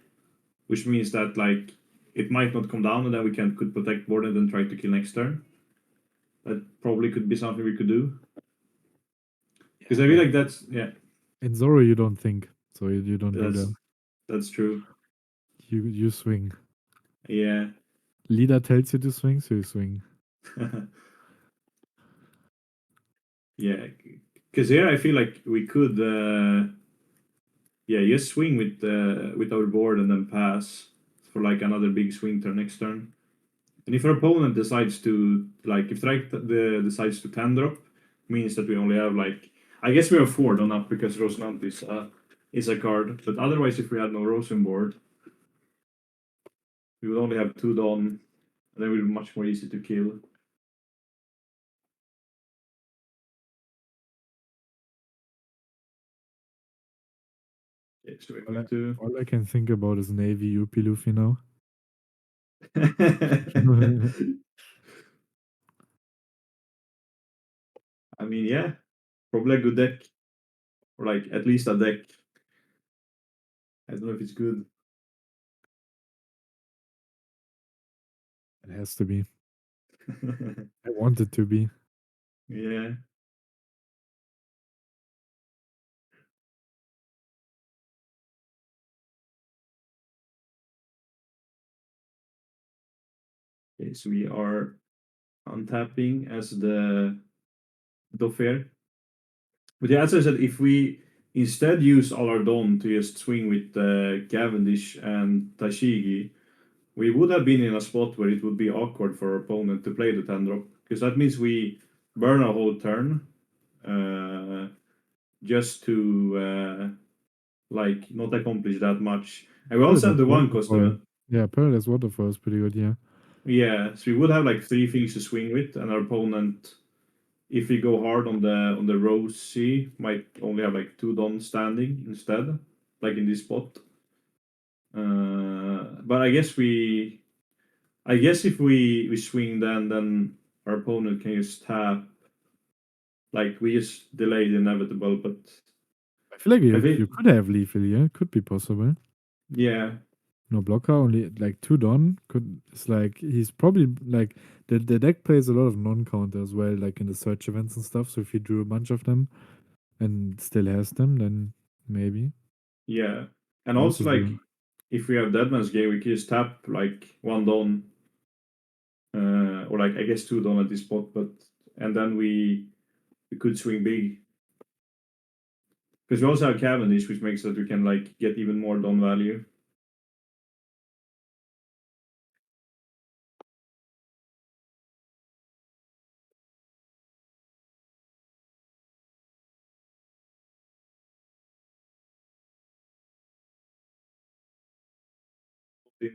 [SPEAKER 2] which means that like it might not come down, and then we can could protect board and then try to kill next turn. That probably could be something we could do. Because I feel like that's yeah,
[SPEAKER 1] In Zoro, you don't think, so you don't do
[SPEAKER 2] that's
[SPEAKER 1] that.
[SPEAKER 2] that's true.
[SPEAKER 1] You swing.
[SPEAKER 2] Yeah.
[SPEAKER 1] Leader tells you to swing, so you swing.
[SPEAKER 2] Yeah. Because here I feel like we could yeah, just swing with our board and then pass for like another big swing turn next turn. And if our opponent decides to like if Traich decides to 10 drop, means that we only have like I guess we have 4 done up because Rosenant is a card. But otherwise if we had no Rosen board, we would only have 2 done, and then it would be much more easy to kill. Okay, so we're going to
[SPEAKER 1] All I can think about is Navy UP Luffy now.
[SPEAKER 2] I mean yeah, probably a good deck. Or like at least a deck. I don't know if it's good.
[SPEAKER 1] It has to be. I want it to be.
[SPEAKER 2] Yeah. Okay, so we are untapping as the Dauphin. But yeah, as I said, if we instead use all our Don to just swing with Cavendish and Tashigi, we would have been in a spot where it would be awkward for our opponent to play the 10 drop. Because that means we burn a whole turn just to like not accomplish that much. And we also have
[SPEAKER 1] Paradise
[SPEAKER 2] the one cost
[SPEAKER 1] Waterfall.
[SPEAKER 2] event.
[SPEAKER 1] Yeah, Paradise Waterfall is pretty good, yeah.
[SPEAKER 2] Yeah, so we would have like 3 things to swing with, and our opponent, if we go hard on the Rosie, might only have like 2 Don standing instead, like in this spot. But I guess if we swing then our opponent can just tap, like we just delay the inevitable. But
[SPEAKER 1] I feel like
[SPEAKER 2] I
[SPEAKER 1] you
[SPEAKER 2] think
[SPEAKER 1] could have lethal, yeah. Could be possible.
[SPEAKER 2] yeah,
[SPEAKER 1] No blocker, only like 2 Don. Could it's like he's probably like the deck plays a lot of non-counter as well, like in the search events and stuff. So if he drew a bunch of them and still has them, then maybe.
[SPEAKER 2] yeah, and
[SPEAKER 1] Also
[SPEAKER 2] also like
[SPEAKER 1] the
[SPEAKER 2] if we have Deadman's Game, we can just tap like 1 Don, or like I guess 2 Don at this spot, but and then we could swing big. Because we also have Cavendish, which makes that we can like get even more Don value.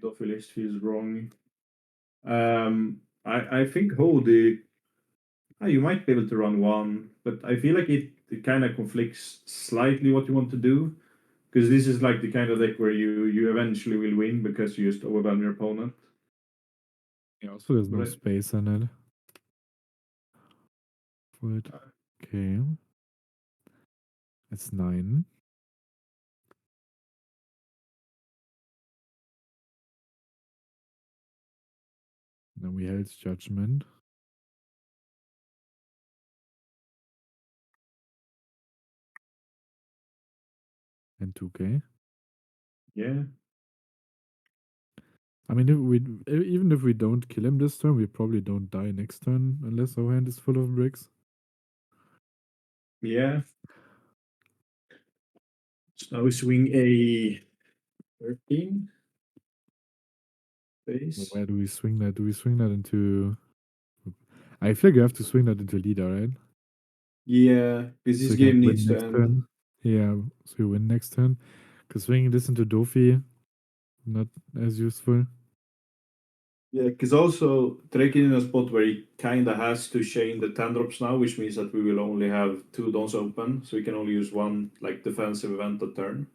[SPEAKER 2] Doffy list feels wrong. I think Hody, you might be able to run one, but I feel like it kind of conflicts slightly what you want to do. Because this is like the kind of deck where you eventually will win because you just overwhelm your opponent.
[SPEAKER 1] yeah, also there's no
[SPEAKER 2] But
[SPEAKER 1] space in it for it. Okay. It's 9. Then we held judgment. and 2K.
[SPEAKER 2] Yeah.
[SPEAKER 1] I mean, even if we don't kill him this turn, we probably don't die next turn unless our hand is full of bricks.
[SPEAKER 2] Yeah. So now we swing a 13 base.
[SPEAKER 1] Where do we swing that? Do we swing that into? I feel like you have to swing that into leader, right?
[SPEAKER 2] Yeah, because
[SPEAKER 1] So
[SPEAKER 2] this
[SPEAKER 1] you can
[SPEAKER 2] game
[SPEAKER 1] win
[SPEAKER 2] needs to
[SPEAKER 1] next
[SPEAKER 2] end.
[SPEAKER 1] turn. Yeah, so you win next turn. Because swinging this into Doffy, not as useful.
[SPEAKER 2] Yeah, because also Traich in a spot where he kind of has to chain the 10 drops now, which means that we will only have 2 dons open, so we can only use one like defensive event a turn.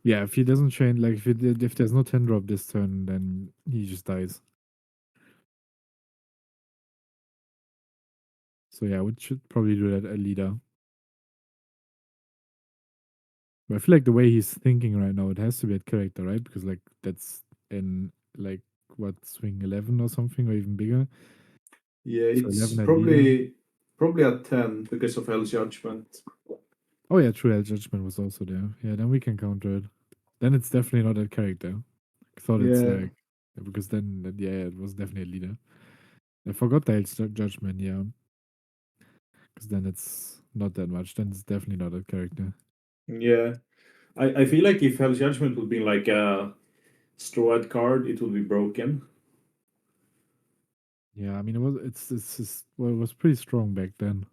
[SPEAKER 1] Yeah, if he doesn't chain, like if there's no 10 drop this turn, then he just dies. So yeah, we should probably do that at leader. But I feel like the way he's thinking right now, it has to be at character, right? Because like that's in like what swing 11 or something, or even bigger.
[SPEAKER 2] Yeah,
[SPEAKER 1] So
[SPEAKER 2] it's
[SPEAKER 1] 11 at leader.
[SPEAKER 2] probably at 10 because of Hell's Judgment.
[SPEAKER 1] Oh yeah, True Judgment was also there. Yeah, then we can counter it. Then it's definitely not at character. I thought it's
[SPEAKER 2] Yeah,
[SPEAKER 1] like because yeah, it was definitely a leader. I forgot the Judgment, yeah, because then it's not that much. Then it's definitely not at character.
[SPEAKER 2] yeah. I feel like if Hell's Judgment would be like a straw card, it would be broken.
[SPEAKER 1] Yeah, I mean it's just, well, it was pretty strong back then,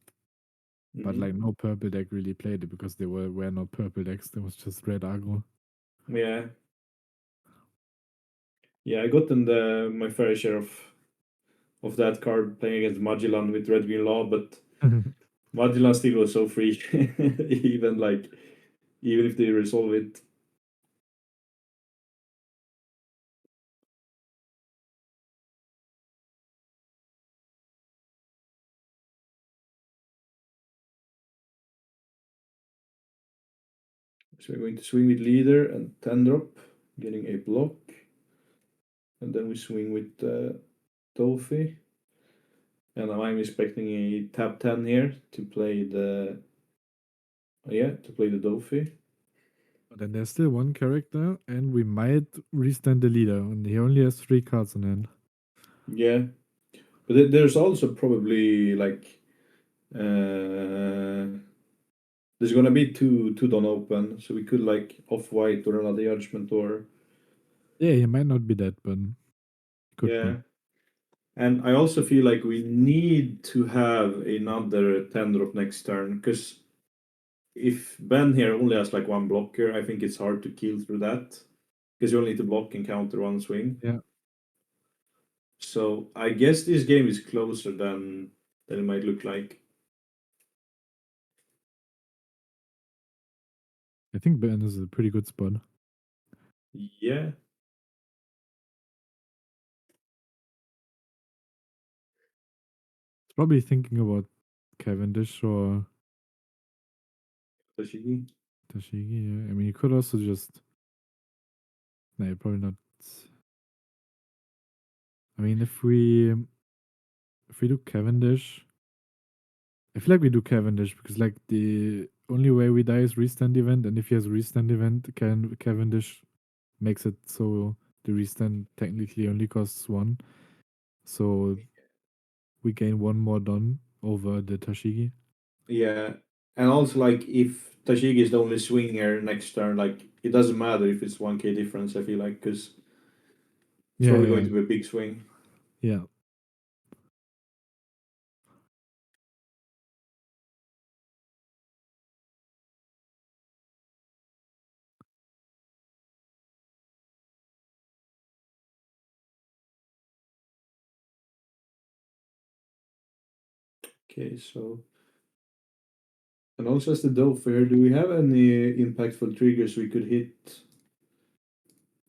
[SPEAKER 1] but
[SPEAKER 2] Hmm.
[SPEAKER 1] like no purple deck really played it because they were not purple decks. There was just red aggro.
[SPEAKER 2] Yeah, yeah. I got in my fair share of that card playing against Magellan with Red Green Law, but Magellan still was so free, even if they resolve it. So we're going to swing with leader and 10 drop, getting a block, and then we swing with Doffy. And now I'm expecting a tap 10 here to play the Doffy.
[SPEAKER 1] But then there's still one character, and we might restand the leader, and he only has 3 cards in hand.
[SPEAKER 2] Yeah, but there's also probably like uh, there's gonna be two don open, so we could like off white or another judgment or
[SPEAKER 1] Yeah, he might not be dead, but could be.
[SPEAKER 2] yeah. And I also feel like we need to have another 10 drop next turn because if Ben here only has like one blocker, I think it's hard to kill through that because you only need to block and counter one swing.
[SPEAKER 1] Yeah,
[SPEAKER 2] So I guess this game is closer than it might look like.
[SPEAKER 1] I think Ben is a pretty good spot.
[SPEAKER 2] Yeah,
[SPEAKER 1] It's probably thinking about Cavendish or
[SPEAKER 2] Toshigi.
[SPEAKER 1] Tashigi. Yeah. I mean, you could also just. No, probably not. I mean, if we do Cavendish, I feel like we do Cavendish because like the only way we die is restand event, and if he has restand event, Cavendish makes it so the restand technically only costs 1, so we gain 1 more done over the Tashigi.
[SPEAKER 2] Yeah, and also like if Toshigi is the only swinger next turn, like it doesn't matter if it's 1k difference. I feel like because it's
[SPEAKER 1] Yeah,
[SPEAKER 2] probably
[SPEAKER 1] yeah,
[SPEAKER 2] going to be a big swing.
[SPEAKER 1] yeah.
[SPEAKER 2] Okay, so and also as the Doffy, do we have any impactful triggers we could hit?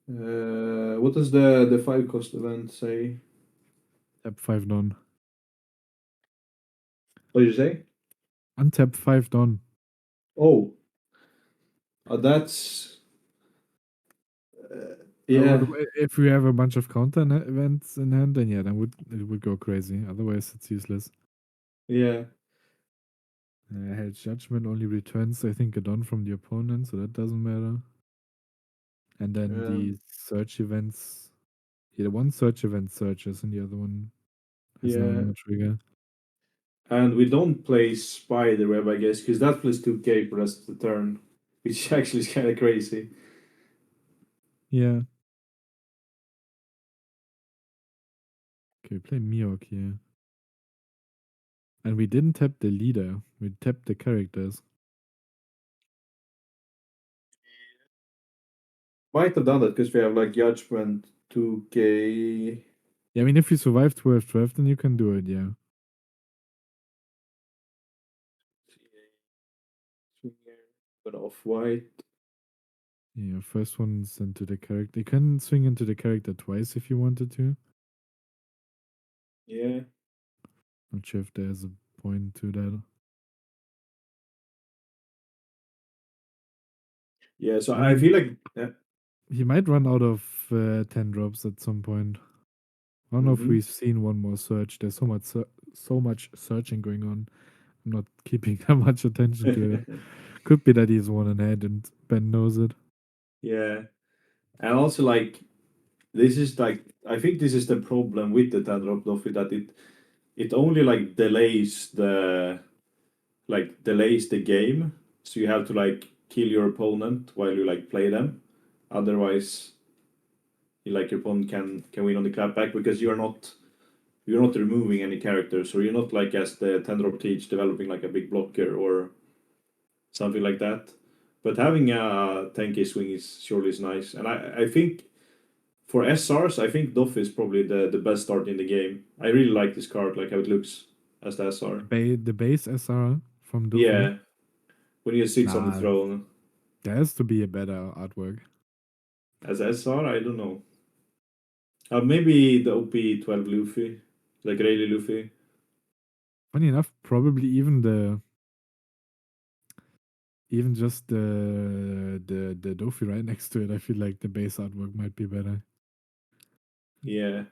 [SPEAKER 2] What does the 5 cost event say?
[SPEAKER 1] Tap 5 done.
[SPEAKER 2] What did you say?
[SPEAKER 1] Untap 5 done.
[SPEAKER 2] Oh, that's yeah,
[SPEAKER 1] If we have a bunch of counter events in hand, then yeah, then it would go crazy. Otherwise, it's useless.
[SPEAKER 2] yeah,
[SPEAKER 1] Held Judgment only returns, I think, a don from the opponent, so that doesn't matter. And then the
[SPEAKER 2] Um,
[SPEAKER 1] search events. Yeah, the one search event searches and the other one has no
[SPEAKER 2] yeah,
[SPEAKER 1] no trigger.
[SPEAKER 2] and we don't play Spiderweb, I guess, because that plays 2K for the rest of the turn, which actually is kind of crazy.
[SPEAKER 1] Yeah. Okay, we play Miok here. And we didn't tap the leader. We tapped the characters.
[SPEAKER 2] Might have done that because we have like Judgment 2K.
[SPEAKER 1] Yeah, I mean, if you survive 12-12, then you can do it, yeah.
[SPEAKER 2] But off white.
[SPEAKER 1] Yeah, first one's into the character. You can swing into the character twice if you wanted to.
[SPEAKER 2] Yeah.
[SPEAKER 1] Not sure if there's a point to that.
[SPEAKER 2] Yeah, so
[SPEAKER 1] I
[SPEAKER 2] I
[SPEAKER 1] mean,
[SPEAKER 2] feel like.
[SPEAKER 1] he might run out of 10 drops at some point. I don't know if
[SPEAKER 2] Mm-hmm.
[SPEAKER 1] we've seen one more search. There's so much searching going on. I'm not keeping that much attention to it. Could be that he's one ahead and Ben knows it.
[SPEAKER 2] Yeah. And also, like, this is like, I think this is the problem with the 10 drop Doffy, that it only like delays the game. So you have to like kill your opponent while you like play them. Otherwise, like your opponent can win on the clapback because you're not removing any characters, or you're not like as the 10 drop teach developing like a big blocker or something like that. But having a 10k swing is surely is nice, and I think for SRs, I think Doff is probably the best start in the game. I really like this card, like how it looks as the SR.
[SPEAKER 1] The base SR from Doffy.
[SPEAKER 2] Yeah, when he sits on the
[SPEAKER 1] Nah,
[SPEAKER 2] throne
[SPEAKER 1] there has to be a better artwork.
[SPEAKER 2] as SR, I don't know. Maybe the OP12 Luffy, like Rayleigh Luffy.
[SPEAKER 1] Funny enough, probably even just the Doffy right next to it. I feel like the base artwork might be better.
[SPEAKER 2] Yeah,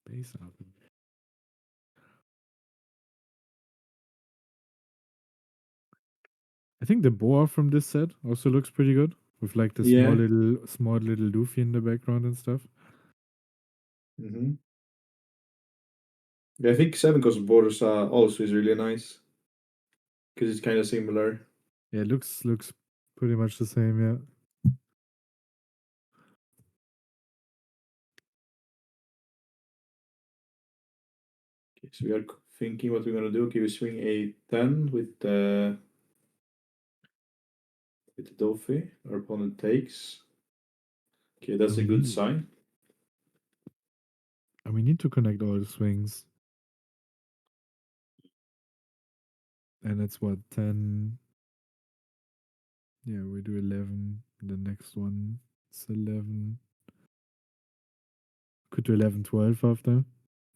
[SPEAKER 1] Base artwork. I think the boa from this set also looks pretty good with like the
[SPEAKER 2] yeah.
[SPEAKER 1] small little Luffy in the background and stuff.
[SPEAKER 2] Hmm. Yeah, I think Seven Coast Borders also is really nice because it's kind of similar.
[SPEAKER 1] Yeah, it looks pretty much the same. Yeah.
[SPEAKER 2] Okay, so we are thinking what we're gonna do. Okay, we swing a 10 with the Doffy. Our opponent takes. Okay, that's a good sign.
[SPEAKER 1] And we need to connect all the swings. And it's what 10. Yeah, we do 11. The next one is 11. Could do 11, 12 after.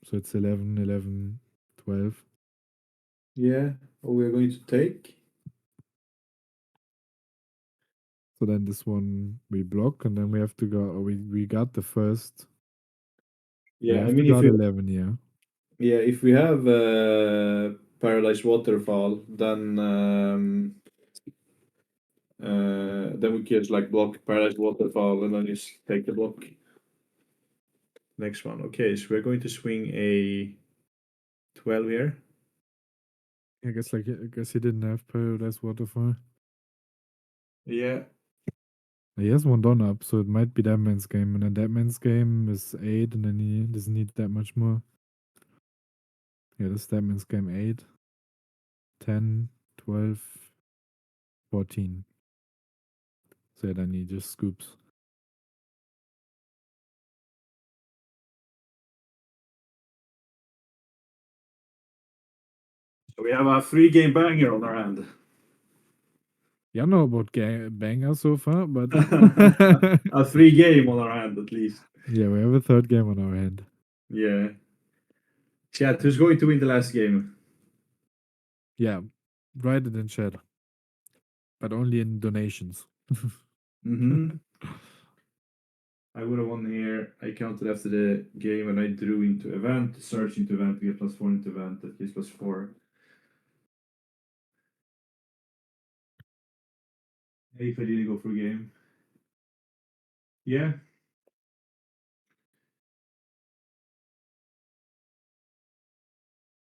[SPEAKER 1] So it's 11, 11, 12.
[SPEAKER 2] Yeah. Oh, we are going to take.
[SPEAKER 1] So then this one we block, and then we have to go. We got the first. We
[SPEAKER 2] Yeah, I
[SPEAKER 1] have to
[SPEAKER 2] mean, if
[SPEAKER 1] guard
[SPEAKER 2] you
[SPEAKER 1] 11, yeah.
[SPEAKER 2] yeah, if we have Paradise Waterfall, then we can just like block Paradise Waterfall and then just take the block. Next one. Okay, so we're going to swing a 12 here.
[SPEAKER 1] I guess he didn't have Paradise Waterfall.
[SPEAKER 2] Yeah.
[SPEAKER 1] He has one done up, so it might be that man's game. And then that man's game is 8, and then he doesn't need that much more. Yeah, this that man's game 8, 10, 12, 14. So then he just scoops.
[SPEAKER 2] So we have a 3 game banger on our hand.
[SPEAKER 1] Yeah, I don't know about banger so far, but
[SPEAKER 2] A 3 game on our hand at least.
[SPEAKER 1] yeah, we have a third game on our hand.
[SPEAKER 2] Yeah. Chat, who's going to win the last game?
[SPEAKER 1] Yeah, write it in chat, but only in donations.
[SPEAKER 2] Mm-hmm. I would have won here. I counted after the game and I drew into event, search into event to get +4 into event, that gives +4. if I didn't go for a game. Yeah.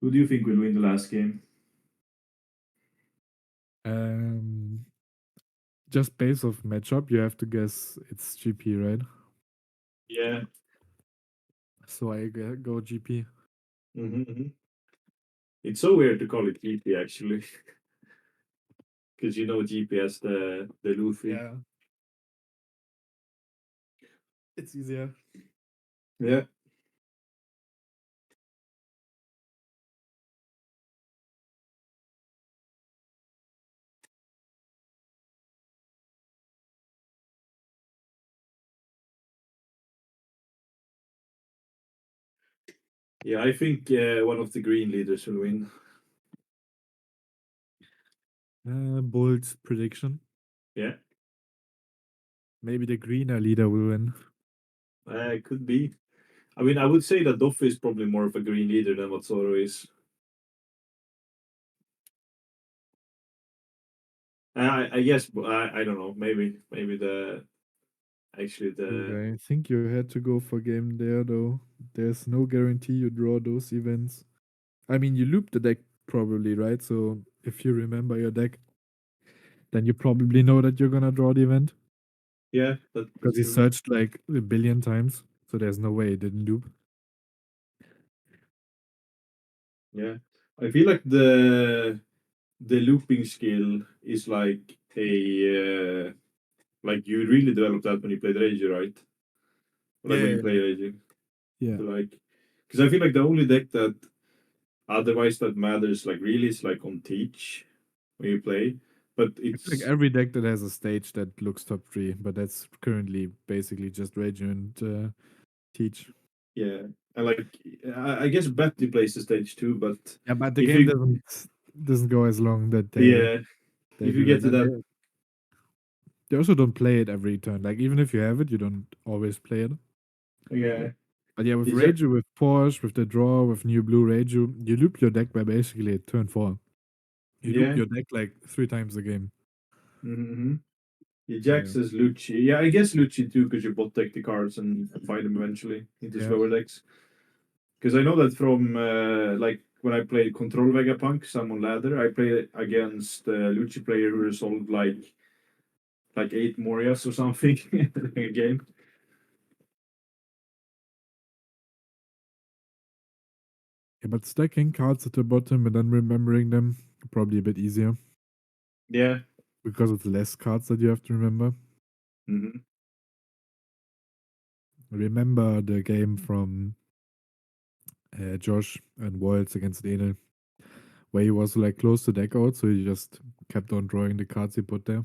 [SPEAKER 2] Who do you think will win the last game?
[SPEAKER 1] Um, just based off matchup, you have to guess it's GP, right?
[SPEAKER 2] Yeah.
[SPEAKER 1] So I go GP.
[SPEAKER 2] Mm-hmm. It's so weird to call it GP actually, because you know GP has the Luffy.
[SPEAKER 1] Yeah, it's easier.
[SPEAKER 2] Yeah. Yeah, I think one of the green leaders will win.
[SPEAKER 1] Bold prediction.
[SPEAKER 2] Yeah,
[SPEAKER 1] Maybe the greener leader will win.
[SPEAKER 2] it could be. I mean, I would say that Doffy is probably more of a green leader than what Zoro is. I guess I don't know. Maybe the actually the
[SPEAKER 1] Okay, I think you had to go for game there though. There's no guarantee you draw those events. I mean, you loop the deck probably, right? So if you remember your deck, then you probably know that you're gonna draw the event
[SPEAKER 2] yeah
[SPEAKER 1] because
[SPEAKER 2] that's
[SPEAKER 1] he
[SPEAKER 2] true.
[SPEAKER 1] searched like a billion times. So there's no way it didn't loop.
[SPEAKER 2] Yeah, I feel like the looping skill is like you really develop that when you played Rage, right? Like
[SPEAKER 1] Yeah,
[SPEAKER 2] when you
[SPEAKER 1] yeah,
[SPEAKER 2] play
[SPEAKER 1] yeah.
[SPEAKER 2] Rage,
[SPEAKER 1] Yeah.
[SPEAKER 2] so like because I feel like the only deck that otherwise that matters like really is like on Teach when you play, but
[SPEAKER 1] I feel like
[SPEAKER 2] it's
[SPEAKER 1] every deck that has a stage that looks top three, but that's currently basically just Rage and Teach.
[SPEAKER 2] yeah, and like I guess Betty plays the stage too, but
[SPEAKER 1] Yeah, but the
[SPEAKER 2] if
[SPEAKER 1] game
[SPEAKER 2] you
[SPEAKER 1] doesn't go as long that
[SPEAKER 2] yeah
[SPEAKER 1] they
[SPEAKER 2] if you
[SPEAKER 1] do
[SPEAKER 2] get
[SPEAKER 1] that,
[SPEAKER 2] to
[SPEAKER 1] and
[SPEAKER 2] that
[SPEAKER 1] they also don't play it every turn. Like even if you have it, you don't always play it.
[SPEAKER 2] yeah
[SPEAKER 1] But yeah, with
[SPEAKER 2] it's a,
[SPEAKER 1] Raju, with Porsche, with the draw, with new blue Raju, you loop your deck by basically turn four. You loop
[SPEAKER 2] yeah
[SPEAKER 1] your deck like three times a game.
[SPEAKER 2] mm-hmm. Yeah, Jack
[SPEAKER 1] Yeah.
[SPEAKER 2] says Lucci. Yeah, I guess Lucci too, because you bot deck the cards and find them eventually into
[SPEAKER 1] Yeah.
[SPEAKER 2] slower decks. Because I know that from like when I played Control Vegapunk, Summon Ladder, I played against a Lucci player who resolved like 8 Morias or something in a game.
[SPEAKER 1] Yeah, but stacking cards at the bottom and then remembering them probably a bit easier
[SPEAKER 2] Yeah.
[SPEAKER 1] because it's less cards that you have to remember.
[SPEAKER 2] Hmm.
[SPEAKER 1] Remember the game from Josh and Wilds against Enel, where he was like close to deck out, so he just kept on drawing the cards he put there.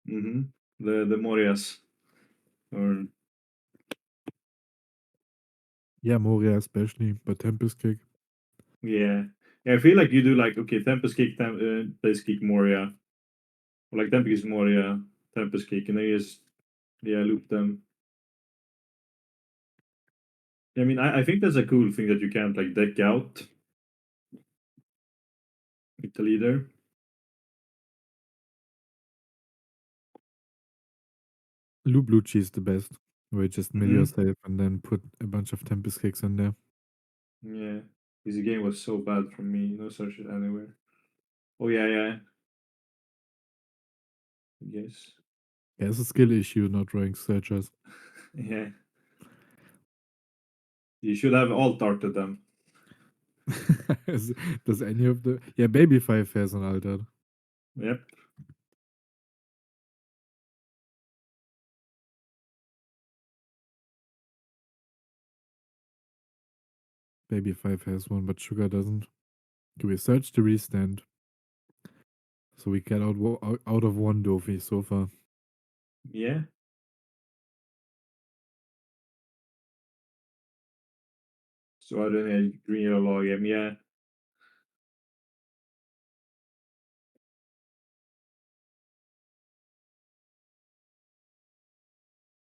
[SPEAKER 2] Hmm. The Morias. Or
[SPEAKER 1] Yeah, Moria especially, but Tempest Kick.
[SPEAKER 2] yeah. Yeah, I feel like you do like okay, Tempest Kick, Tempest Kick Moria. Or like Tempest Moria, Tempest Kick, and then you just yeah, loop them. I mean, I think that's a cool thing that you can't like deck out with the leader.
[SPEAKER 1] Loop Lucci is the best, where you just mill
[SPEAKER 2] Hmm.
[SPEAKER 1] yourself and then put a bunch of Tempest Kicks in there.
[SPEAKER 2] Yeah, this game was so bad from me. No searches anywhere. Oh yeah, yeah. I guess.
[SPEAKER 1] Yeah, it's a skill issue not drawing searchers.
[SPEAKER 2] Yeah, you should have alt arted them.
[SPEAKER 1] Does any of the. Yeah, Baby Five has an altered.
[SPEAKER 2] Yep.
[SPEAKER 1] Baby Five has one, but Sugar doesn't. Okay, we search the restand. So we get out of one Doffy so far.
[SPEAKER 2] Yeah. So I don't know. Green yellow log game. Yeah.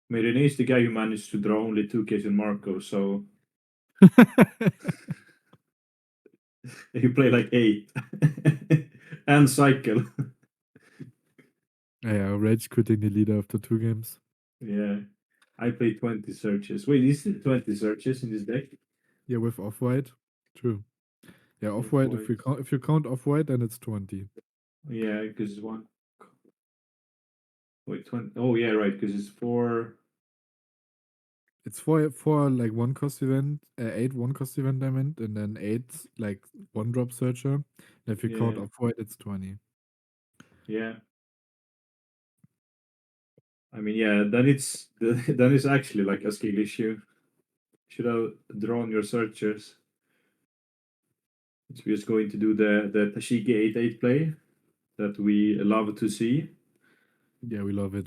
[SPEAKER 2] I mean, Rene is the guy who managed to draw only 2 Ks in Marco, so he played like 8 and cycle.
[SPEAKER 1] Yeah, rage quitting the leader after 2 games.
[SPEAKER 2] Yeah. I played 20 searches. Wait, is it 20 searches in this deck?
[SPEAKER 1] Yeah, with off white. True. Yeah, off
[SPEAKER 2] Of
[SPEAKER 1] white.
[SPEAKER 2] white.
[SPEAKER 1] If you count off white, then it's 20.
[SPEAKER 2] Yeah, because one. Wait, 20. Oh, yeah, right, because it's four.
[SPEAKER 1] It's four like one cost event, eight one cost event diamond, and then eight like one drop searcher. And if you count
[SPEAKER 2] Yeah,
[SPEAKER 1] off white, it's 20.
[SPEAKER 2] yeah. I mean, yeah, then then it's actually like a skill issue. Should have drawn your searchers. So we're just going to do the Tashiki 8-8 play that we love to see.
[SPEAKER 1] Yeah, we love it.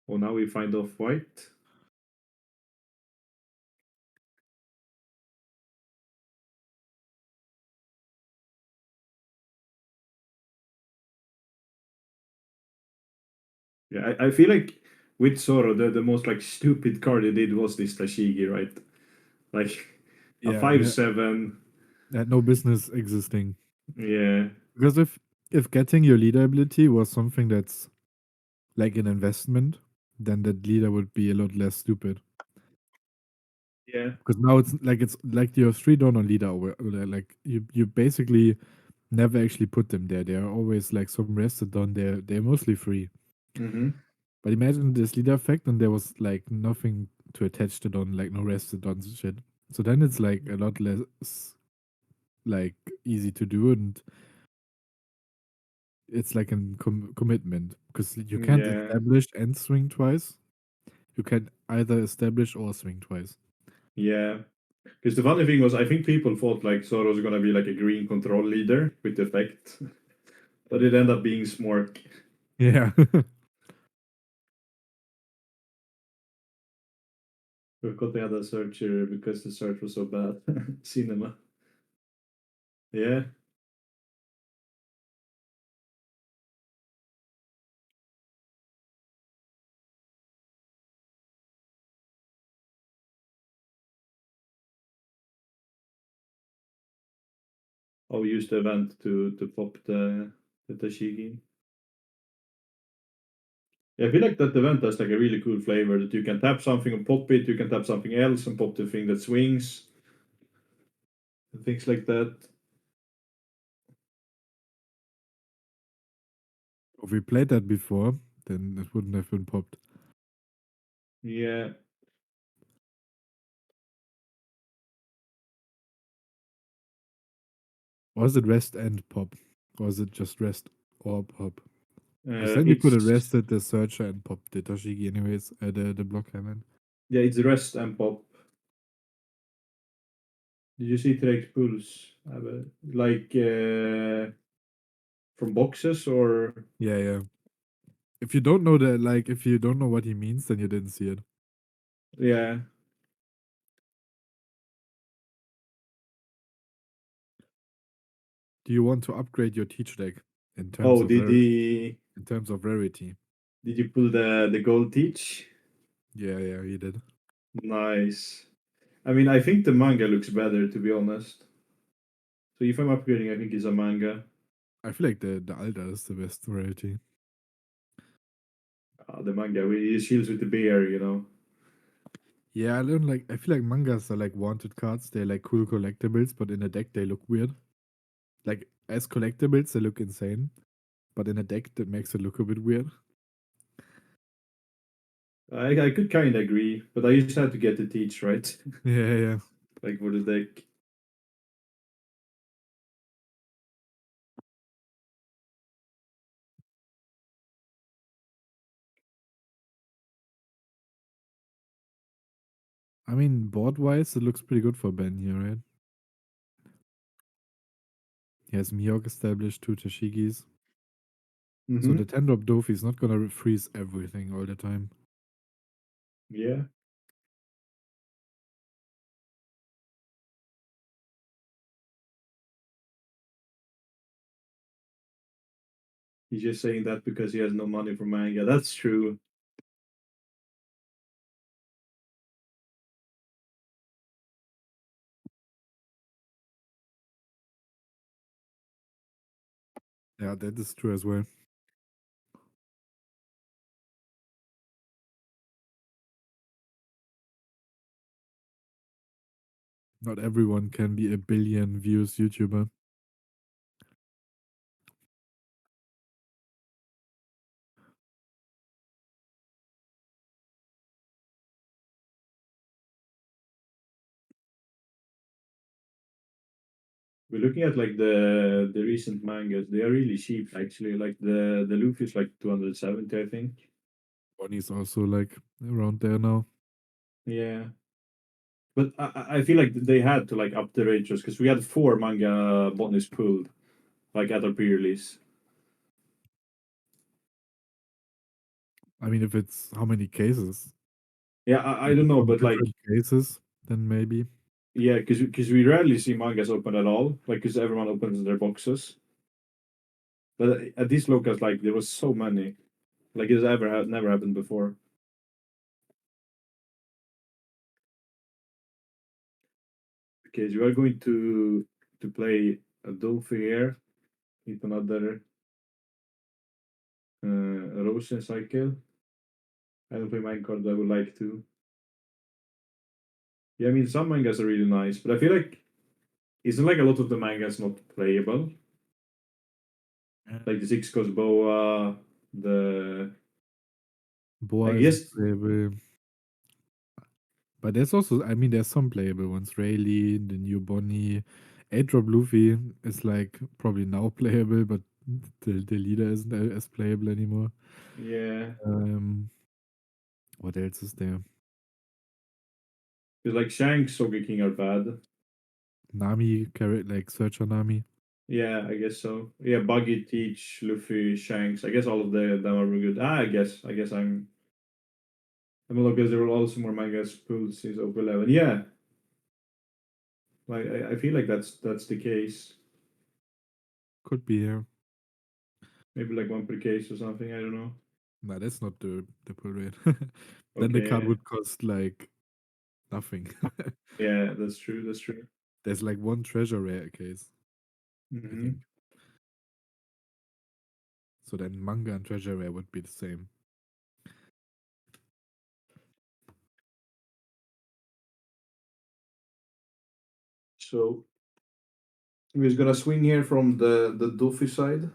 [SPEAKER 2] Oh, now we find off white. Yeah, I feel like with Zoro, the most like stupid card he did was this Tashigi, right? Like a
[SPEAKER 1] Yeah,
[SPEAKER 2] 5/7.
[SPEAKER 1] had no business existing.
[SPEAKER 2] Yeah.
[SPEAKER 1] Because if getting your leader ability was something that's like an investment, then that leader would be a lot less stupid.
[SPEAKER 2] Yeah.
[SPEAKER 1] Because now it's like your 3 donor leader, like you basically never actually put them there. They are always like some rested on. They're mostly free.
[SPEAKER 2] Mm-hmm.
[SPEAKER 1] But imagine this leader effect, and there was like nothing to attach it on, like no rested on shit. So then it's like a lot less like easy to do, and it's like a commitment because you can't
[SPEAKER 2] Yeah.
[SPEAKER 1] establish and swing twice. You can either establish or swing twice.
[SPEAKER 2] Yeah. Because the funny thing was, I think people thought like Zoro was gonna be like a green control leader with effect, but it ended up being Smork.
[SPEAKER 1] Yeah.
[SPEAKER 2] We got the other searcher because the search was so bad. Cinema. Yeah. I'll use the event to pop the Tashigi. Yeah, I feel like that event has like a really cool flavor that you can tap something and pop it, you can tap something else and pop the thing that swings, and things like that.
[SPEAKER 1] If we played that before, then it wouldn't have been popped.
[SPEAKER 2] Yeah.
[SPEAKER 1] Or is it rest and pop? Or is it just rest or pop? Because then you could have
[SPEAKER 2] It's
[SPEAKER 1] rested the searcher and popped the Toshigi anyways, the block hammer.
[SPEAKER 2] yeah, it's rest and pop. Did you see Traich pulls? Like from boxes or
[SPEAKER 1] Yeah, yeah. If you don't know if you don't know what he means, then you didn't see it.
[SPEAKER 2] yeah.
[SPEAKER 1] Do you want to upgrade your teach deck in terms
[SPEAKER 2] Oh,
[SPEAKER 1] of in terms of rarity?
[SPEAKER 2] did you pull the gold teach?
[SPEAKER 1] Yeah, yeah, he did.
[SPEAKER 2] Nice. I mean, I think the manga looks better to be honest. So if I'm upgrading, I think it's a manga.
[SPEAKER 1] I feel like the Alda is the best rarity.
[SPEAKER 2] The manga with his shields with the bear.
[SPEAKER 1] Yeah, I feel like mangas are like wanted cards. They're like cool collectibles, but in a deck they look weird. Like as collectibles, they look insane, but in a deck that makes it look a bit weird.
[SPEAKER 2] I could kind of agree, but I just had to get the teach right,
[SPEAKER 1] Yeah, yeah.
[SPEAKER 2] like for the deck.
[SPEAKER 1] I mean, board wise, it looks pretty good for Ben here, right? He has Mihawk established, 2 Tashigis. So the
[SPEAKER 2] Mm-hmm.
[SPEAKER 1] 10 drop Doffy is not gonna freeze everything all the time.
[SPEAKER 2] Yeah, he's just saying that because he has no money for manga. That's true.
[SPEAKER 1] Yeah, that is true as well. Not everyone can be a billion views YouTuber.
[SPEAKER 2] We're looking at like the recent mangas. They are really cheap actually. Like the Luffy is like 270, I think.
[SPEAKER 1] Bonnie's also like around there now.
[SPEAKER 2] Yeah. But I feel like they had to like up the rate just because we had four manga botanies pulled like at our pre-release.
[SPEAKER 1] I mean, if it's how many cases?
[SPEAKER 2] Yeah, I don't know,
[SPEAKER 1] Some
[SPEAKER 2] but like
[SPEAKER 1] different cases, then maybe.
[SPEAKER 2] yeah, because we rarely see mangas open at all. Like because everyone opens their boxes. But at these locals, like there was so many. Like it's never happened before. Okay, so you are going to play a Doffy here. Hit another Rosen cycle. I don't play Minecraft, but I would like to. Yeah, I mean some mangas are really nice, but I feel like isn't like a lot of the mangas not playable.
[SPEAKER 1] Yeah.
[SPEAKER 2] Like the Six Coast Boa, the I
[SPEAKER 1] Boa isn't
[SPEAKER 2] guess
[SPEAKER 1] playable. But there's also, I mean, there's some playable ones. Rayleigh, the new Bonnie, 8-Drop Luffy is like probably now playable, but the leader isn't as playable anymore.
[SPEAKER 2] yeah.
[SPEAKER 1] Um, what else is there?
[SPEAKER 2] Because like Shanks, Sogeking are bad.
[SPEAKER 1] Nami, carrot like Searcher Nami.
[SPEAKER 2] Yeah, I guess so. Yeah, Buggy, Teach, Luffy, Shanks. I guess all of them are really good. I guess I'm a because there were also more mangas pulled since OP11. Yeah, like I feel like that's the case.
[SPEAKER 1] Could be, yeah.
[SPEAKER 2] Maybe like one per case or something. I don't know.
[SPEAKER 1] Nah, that's not the pull rate. Then the card
[SPEAKER 2] Okay,
[SPEAKER 1] would cost like nothing.
[SPEAKER 2] yeah, that's true. That's true.
[SPEAKER 1] There's like one treasure rare case, I
[SPEAKER 2] Hmm.
[SPEAKER 1] think. So then manga and treasure rare would be the same.
[SPEAKER 2] So we're just gonna swing here from the Doffy side.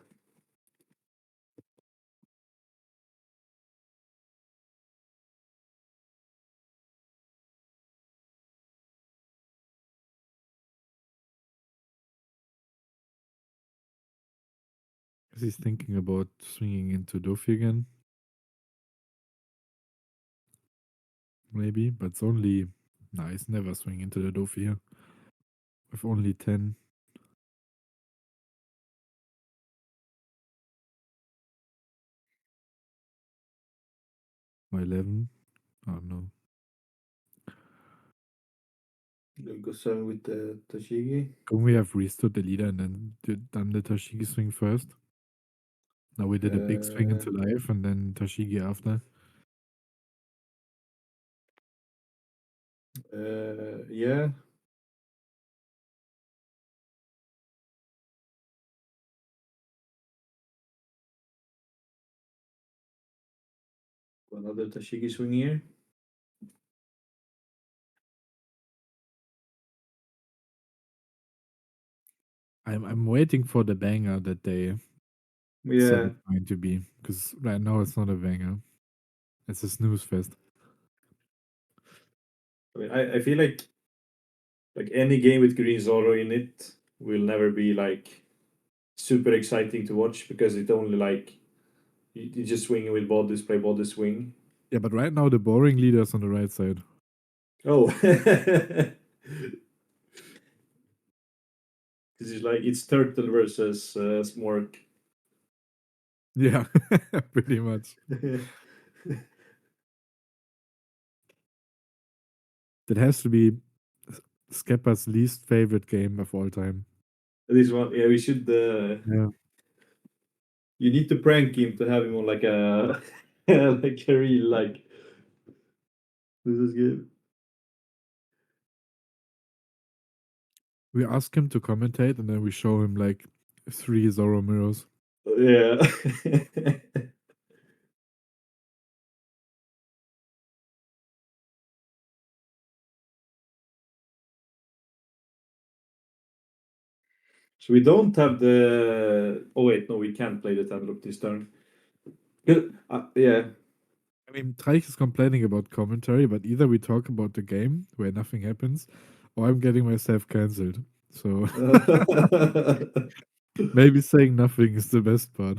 [SPEAKER 1] Is he's thinking about swinging into Doffy again? Maybe, but it's only nice. Never swing into the Doffy here. With only 10 or 11. Oh no.
[SPEAKER 2] Go 7 with the Tashigi.
[SPEAKER 1] Can we have restored the leader and then done the Tashigi swing first? Now we did a big swing
[SPEAKER 2] Uh,
[SPEAKER 1] into life and then Tashigi after.
[SPEAKER 2] yeah. Another Tashigi swing here.
[SPEAKER 1] I'm waiting for the banger that they said
[SPEAKER 2] Yeah.
[SPEAKER 1] it's going to be. Because right now it's not a banger. It's a snooze fest.
[SPEAKER 2] I mean, I feel like any game with Green Zoro in it will never be like super exciting to watch because it only like you just swing with bodies, play body swing.
[SPEAKER 1] Yeah, but right now the boring leader is on the right side.
[SPEAKER 2] Oh, because it's like it's turtle versus smork.
[SPEAKER 1] Yeah, pretty much. That has to be Skeppa's least favorite game of all time.
[SPEAKER 2] This one, yeah, we should.
[SPEAKER 1] Yeah.
[SPEAKER 2] You need to prank him to have him on like a like a real like this is good.
[SPEAKER 1] We ask him to commentate and then we show him like 3 Zoro mirrors.
[SPEAKER 2] Yeah. So we don't have the. Oh wait, no, we can't play the 10 drop this turn. Yeah,
[SPEAKER 1] I mean, Traich is complaining about commentary, but either we talk about the game where nothing happens, or I'm getting myself cancelled. So maybe saying nothing is the best part.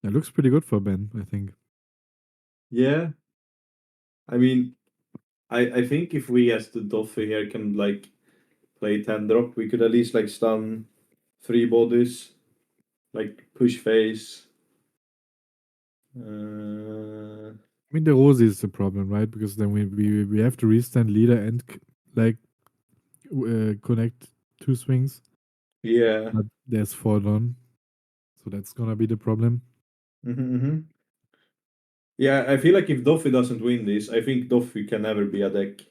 [SPEAKER 1] It looks pretty good for Ben, I think.
[SPEAKER 2] yeah. I mean, I think if we as the Doffy here can like play 10 drop, we could at least like stun 3 bodies, like push face.
[SPEAKER 1] I mean, the Rosie is the problem, right? Because then we have to restand leader and like connect 2 swings,
[SPEAKER 2] Yeah.
[SPEAKER 1] but there's 4 done, so that's gonna be the problem.
[SPEAKER 2] Mm-hmm. Yeah, I feel like if Doffy doesn't win this, I think Doffy can never be a deck.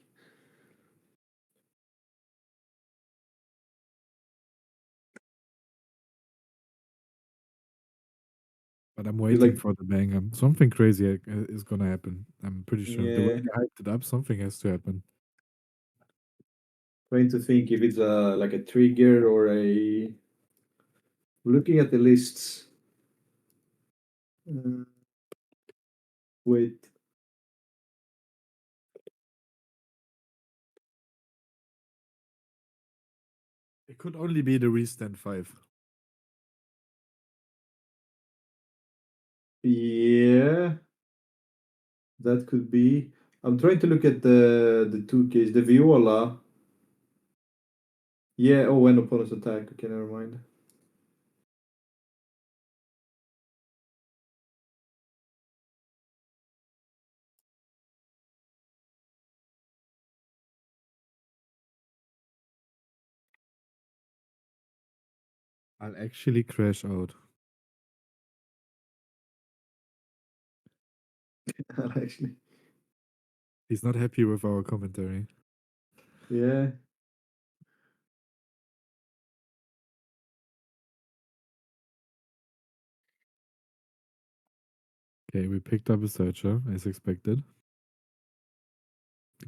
[SPEAKER 1] But I'm
[SPEAKER 2] He's
[SPEAKER 1] waiting
[SPEAKER 2] like,
[SPEAKER 1] for the banger. Something crazy is gonna happen. I'm pretty sure. The way
[SPEAKER 2] yeah,
[SPEAKER 1] they hyped it up, something has to happen.
[SPEAKER 2] trying to think if it's a like a trigger or a. Looking at the lists. Uh, wait.
[SPEAKER 1] It could only be the restand 5.
[SPEAKER 2] Yeah, that could be. I'm trying to look at the 2Ks. The Viola. Yeah, oh, when opponents attack. Okay, never mind.
[SPEAKER 1] I'll actually crash out.
[SPEAKER 2] Actually.
[SPEAKER 1] He's not happy with our commentary.
[SPEAKER 2] Yeah.
[SPEAKER 1] Okay, we picked up a searcher as expected.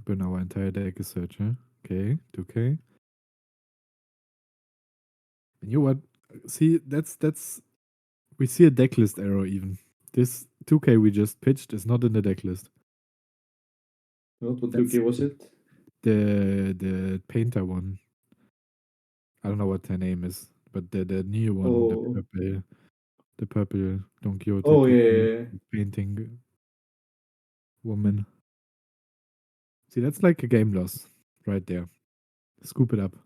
[SPEAKER 1] But our entire deck is searcher. Okay, 2K. And you know what? See, that's we see a decklist error even. This 2K we just pitched is not in the decklist.
[SPEAKER 2] What
[SPEAKER 1] That's
[SPEAKER 2] 2K was it?
[SPEAKER 1] the painter one. I don't know what her name is, but the new one,
[SPEAKER 2] Oh.
[SPEAKER 1] the purple Don Quixote
[SPEAKER 2] Oh, yeah,
[SPEAKER 1] 2K
[SPEAKER 2] yeah, yeah.
[SPEAKER 1] painting woman. See, that's like a game loss right there. Scoop it up.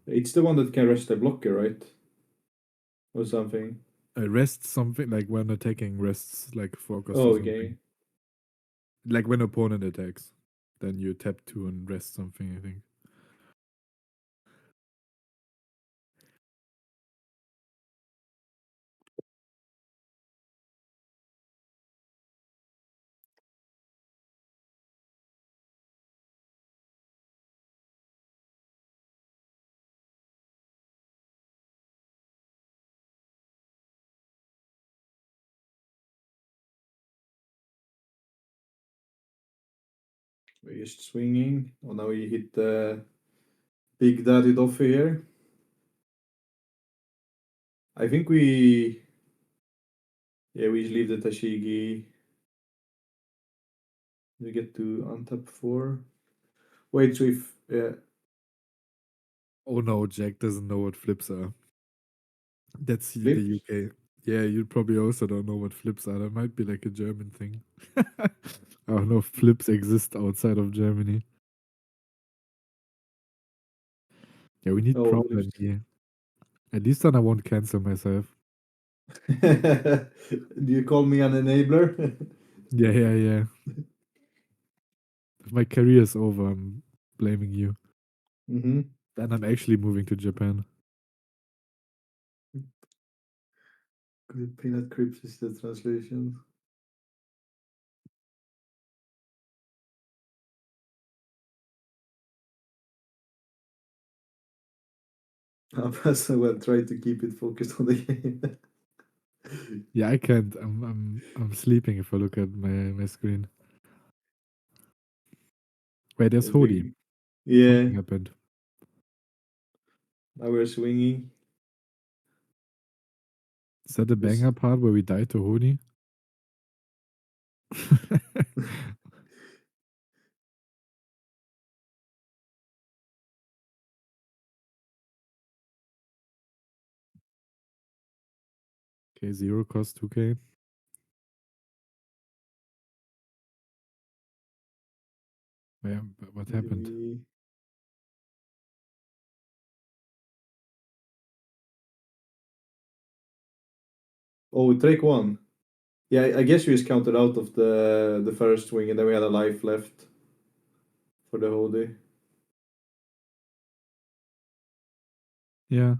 [SPEAKER 2] It's the one that can rest the blocker, right? Or something.
[SPEAKER 1] Rest something like when attacking rests like focus or
[SPEAKER 2] Oh,
[SPEAKER 1] something.
[SPEAKER 2] okay.
[SPEAKER 1] Like when opponent attacks, then you tap 2 and rest something. I think.
[SPEAKER 2] We're just swinging. Oh, now we hit the Big Daddy Doffy here. I think we. Yeah, we just leave the Tashigi. We get to untap 4. Wait, so if. Yeah.
[SPEAKER 1] Oh no, Jack doesn't know what flips are. That's the
[SPEAKER 2] Flips?
[SPEAKER 1] UK. Yeah, you probably also don't know what flips are. That might be like a German thing. I don't know if flips exist outside of Germany. Yeah, we need
[SPEAKER 2] Oh,
[SPEAKER 1] problem
[SPEAKER 2] flips.
[SPEAKER 1] here. At least then I won't cancel myself.
[SPEAKER 2] Do you call me an enabler?
[SPEAKER 1] Yeah, yeah, yeah. If my career is over, I'm blaming you.
[SPEAKER 2] Mm-hmm.
[SPEAKER 1] Then I'm actually moving to Japan.
[SPEAKER 2] Peanut Crips is the translation. I will try to keep it focused on the game.
[SPEAKER 1] Yeah, I can't. I'm sleeping if I look at my screen. Wait, there's
[SPEAKER 2] It's
[SPEAKER 1] Hody.
[SPEAKER 2] big. Yeah,
[SPEAKER 1] Something happened.
[SPEAKER 2] now we're swinging.
[SPEAKER 1] Is that the
[SPEAKER 2] This
[SPEAKER 1] banger part where we died to Hody? Okay, Zero cost 2k. Yeah, but what happened?
[SPEAKER 2] Oh, Traich won. Yeah, I guess we was counted out of the first swing, and then we had a life left for the whole day.
[SPEAKER 1] Yeah.